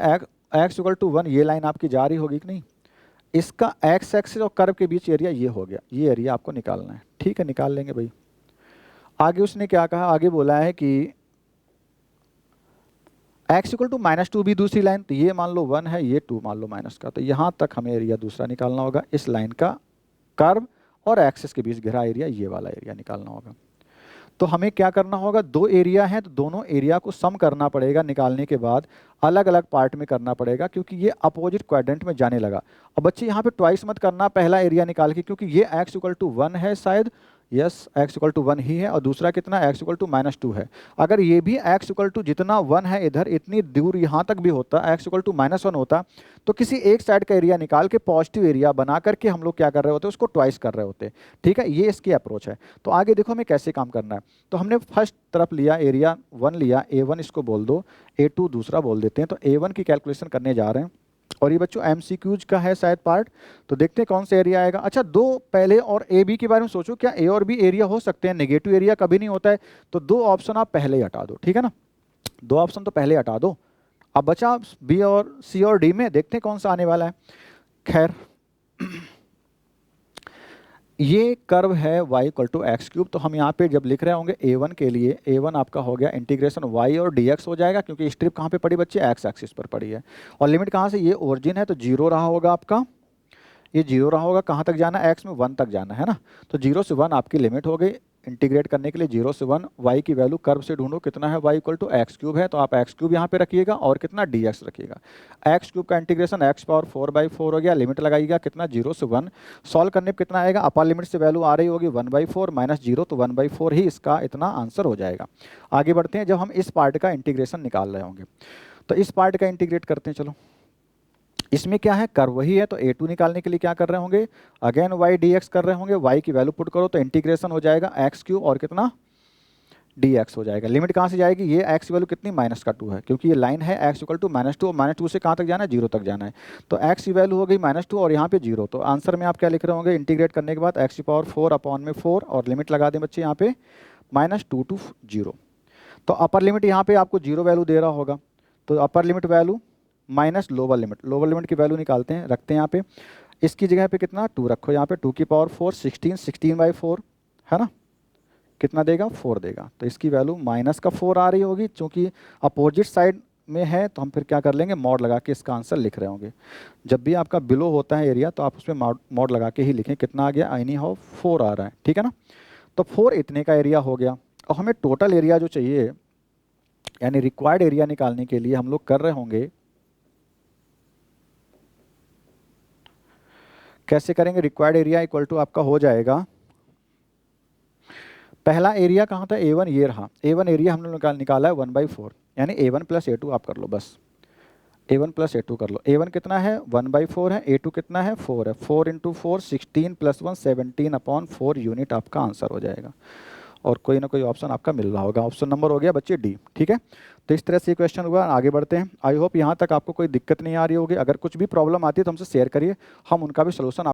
A: x इक्वल टू 1 ये लाइन आपकी जा रही होगी कि नहीं, इसका x एक्सिस और कर्व के बीच एरिया ये हो गया, ये एरिया आपको निकालना है। ठीक है, निकाल लेंगे भाई। आगे उसने क्या कहा, आगे बोला है कि x इक्वल टू -2 भी दूसरी लाइन, तो ये मान लो 1 है, ये 2 मान लो माइनस का, तो यहाँ तक हमें एरिया दूसरा निकालना होगा। इस लाइन का कर्व और एक्सिस के बीच घिरा एरिया, ये वाला एरिया निकालना होगा। तो हमें क्या करना होगा, 2 एरिया हैं, तो दोनों एरिया को सम करना पड़ेगा। निकालने के बाद अलग अलग पार्ट में करना पड़ेगा, क्योंकि ये अपोजिट क्वाड्रेंट में जाने लगा। और बच्चे यहाँ पे ट्वाइस मत करना पहला एरिया निकाल के, क्योंकि ये x इक्वल टू 1 है शायद, यस x इक्वल टू 1 ही है, और दूसरा कितना x इक्वल टू -2 है। अगर ये भी x इक्वल टू जितना 1 है इधर, इतनी दूर यहाँ तक भी होता, x इक्वल टू -1 होता, तो किसी एक साइड का एरिया निकाल के पॉजिटिव एरिया बना करके हम लोग क्या कर रहे होते, उसको ट्वाइस कर रहे होते। ठीक है, ये इसकी अप्रोच है। तो आगे देखो हमें कैसे काम करना है। तो हमने फर्स्ट तरफ लिया एरिया 1 लिया, A1 इसको बोल दो, A2 दूसरा बोल देते हैं। तो A1 की कैलकुलेशन करने जा रहे हैं, और ये बच्चों MCQs का है शायद पार्ट, तो देखते हैं कौन सा एरिया आएगा। अच्छा, 2 पहले और A B के बारे में सोचो, क्या A और B एरिया हो सकते हैं? नेगेटिव एरिया कभी नहीं होता है, तो 2 ऑप्शन आप पहले ही हटा दो। ठीक है ना, 2 ऑप्शन तो पहले हटा दो। अब बचा B और C और D में, देखते हैं कौन सा आने वाला है। खैर, ये कर्व है y equal to x cube, तो हम यहाँ पे जब लिख रहे होंगे A1 के लिए, A1 आपका हो गया इंटीग्रेशन y और dx हो जाएगा, क्योंकि स्ट्रिप कहाँ पे पड़ी बच्चे, x एक्सिस पर पड़ी है। और लिमिट कहाँ से, ये ओरिजिन है तो 0 रहा होगा आपका, ये 0 रहा होगा, कहाँ तक जाना है, x में 1 तक जाना है ना, तो 0 से 1 आपकी लिमिट हो गई। इंटीग्रेट करने के लिए 0 से 1, y की वैल्यू कर्व से ढूंढो कितना है, y equal to x cube है, तो आप एक्स क्यूब यहाँ पे रखिएगा और कितना dx रखिएगा। एक्स क्यूब का इंटीग्रेशन x पावर 4/4 हो गया, लिमिट लगाइएगा कितना, 0 से 1। सॉल्व करने पर कितना आएगा, अपर लिमिट से वैल्यू आ रही होगी 1/4 -0, तो 1/4 ही इसका इतना आंसर हो जाएगा। आगे बढ़ते हैं, जब हम इस पार्ट का इंटीग्रेशन निकाल रहे होंगे, तो इस पार्ट का इंटीग्रेट करते हैं। चलो, इसमें क्या है, कर्व वही है, तो A2 निकालने के लिए क्या कर रहे होंगे, अगेन y dx कर रहे होंगे। y की वैल्यू पुट करो तो इंटीग्रेशन हो जाएगा एक्स क्यूब और कितना dx हो जाएगा। लिमिट कहाँ से जाएगी, ये x की वैल्यू कितनी, -2 है, क्योंकि ये लाइन है x इक्वल टू -2, और -2 से कहाँ तक जाना है, 0 तक जाना है। तो x की वैल्यू हो गई -2 और यहाँ पे 0। तो आंसर में आप क्या लिख रहे होंगे, इंटीग्रेट करने के बाद x की पावर 4 अपॉन में 4, और लिमिट लगा दें बच्चे यहाँ पे -2 to 0। तो अपर लिमिट यहाँ पे आपको 0 वैल्यू दे रहा होगा, तो upper limit value minus lower limit की वैल्यू निकालते हैं, रखते हैं यहाँ पे। इसकी जगह पे कितना 2 रखो, यहाँ पे 2 की पावर 4, 16/4 है ना, कितना देगा, 4 देगा। तो इसकी वैल्यू -4 आ रही होगी, चूँकि अपोजिट साइड में है, तो हम फिर क्या कर लेंगे, मॉड लगा के इसका आंसर लिख रहे होंगे। जब भी आपका बिलो होता है एरिया, तो आप उसमें मॉड लगा के ही लिखें, कितना आ गया, एनी हाउ 4 आ रहा है। ठीक है ना, तो 4 इतने का एरिया हो गया। और हमें टोटल एरिया जो चाहिए, यानी रिक्वायर्ड एरिया निकालने के लिए हम लोग कर रहे होंगे, कैसे करेंगे, रिक्वायर्ड एरिया इक्वल टू आपका हो जाएगा, पहला एरिया कहाँ था, A1 ये रहा, A1 एरिया हमने निकाला है 1/4, यानी A1 + A2 आप कर लो, बस A1 + A2 कर लो। A1 कितना है, 1/4 है, A2 कितना है, 4 है, 4 × 4 16 + 1 17/4 यूनिट आपका आंसर हो जाएगा। और कोई ना कोई ऑप्शन आपका मिल रहा होगा, ऑप्शन नंबर हो गया बच्चे D। ठीक है, तो इस तरह से क्वेश्चन हुआ। आगे बढ़ते हैं। आई होप यहाँ तक आपको कोई दिक्कत नहीं आ रही होगी। अगर कुछ भी प्रॉब्लम आती है तो हमसे शेयर करिए, हम उनका भी सलूशन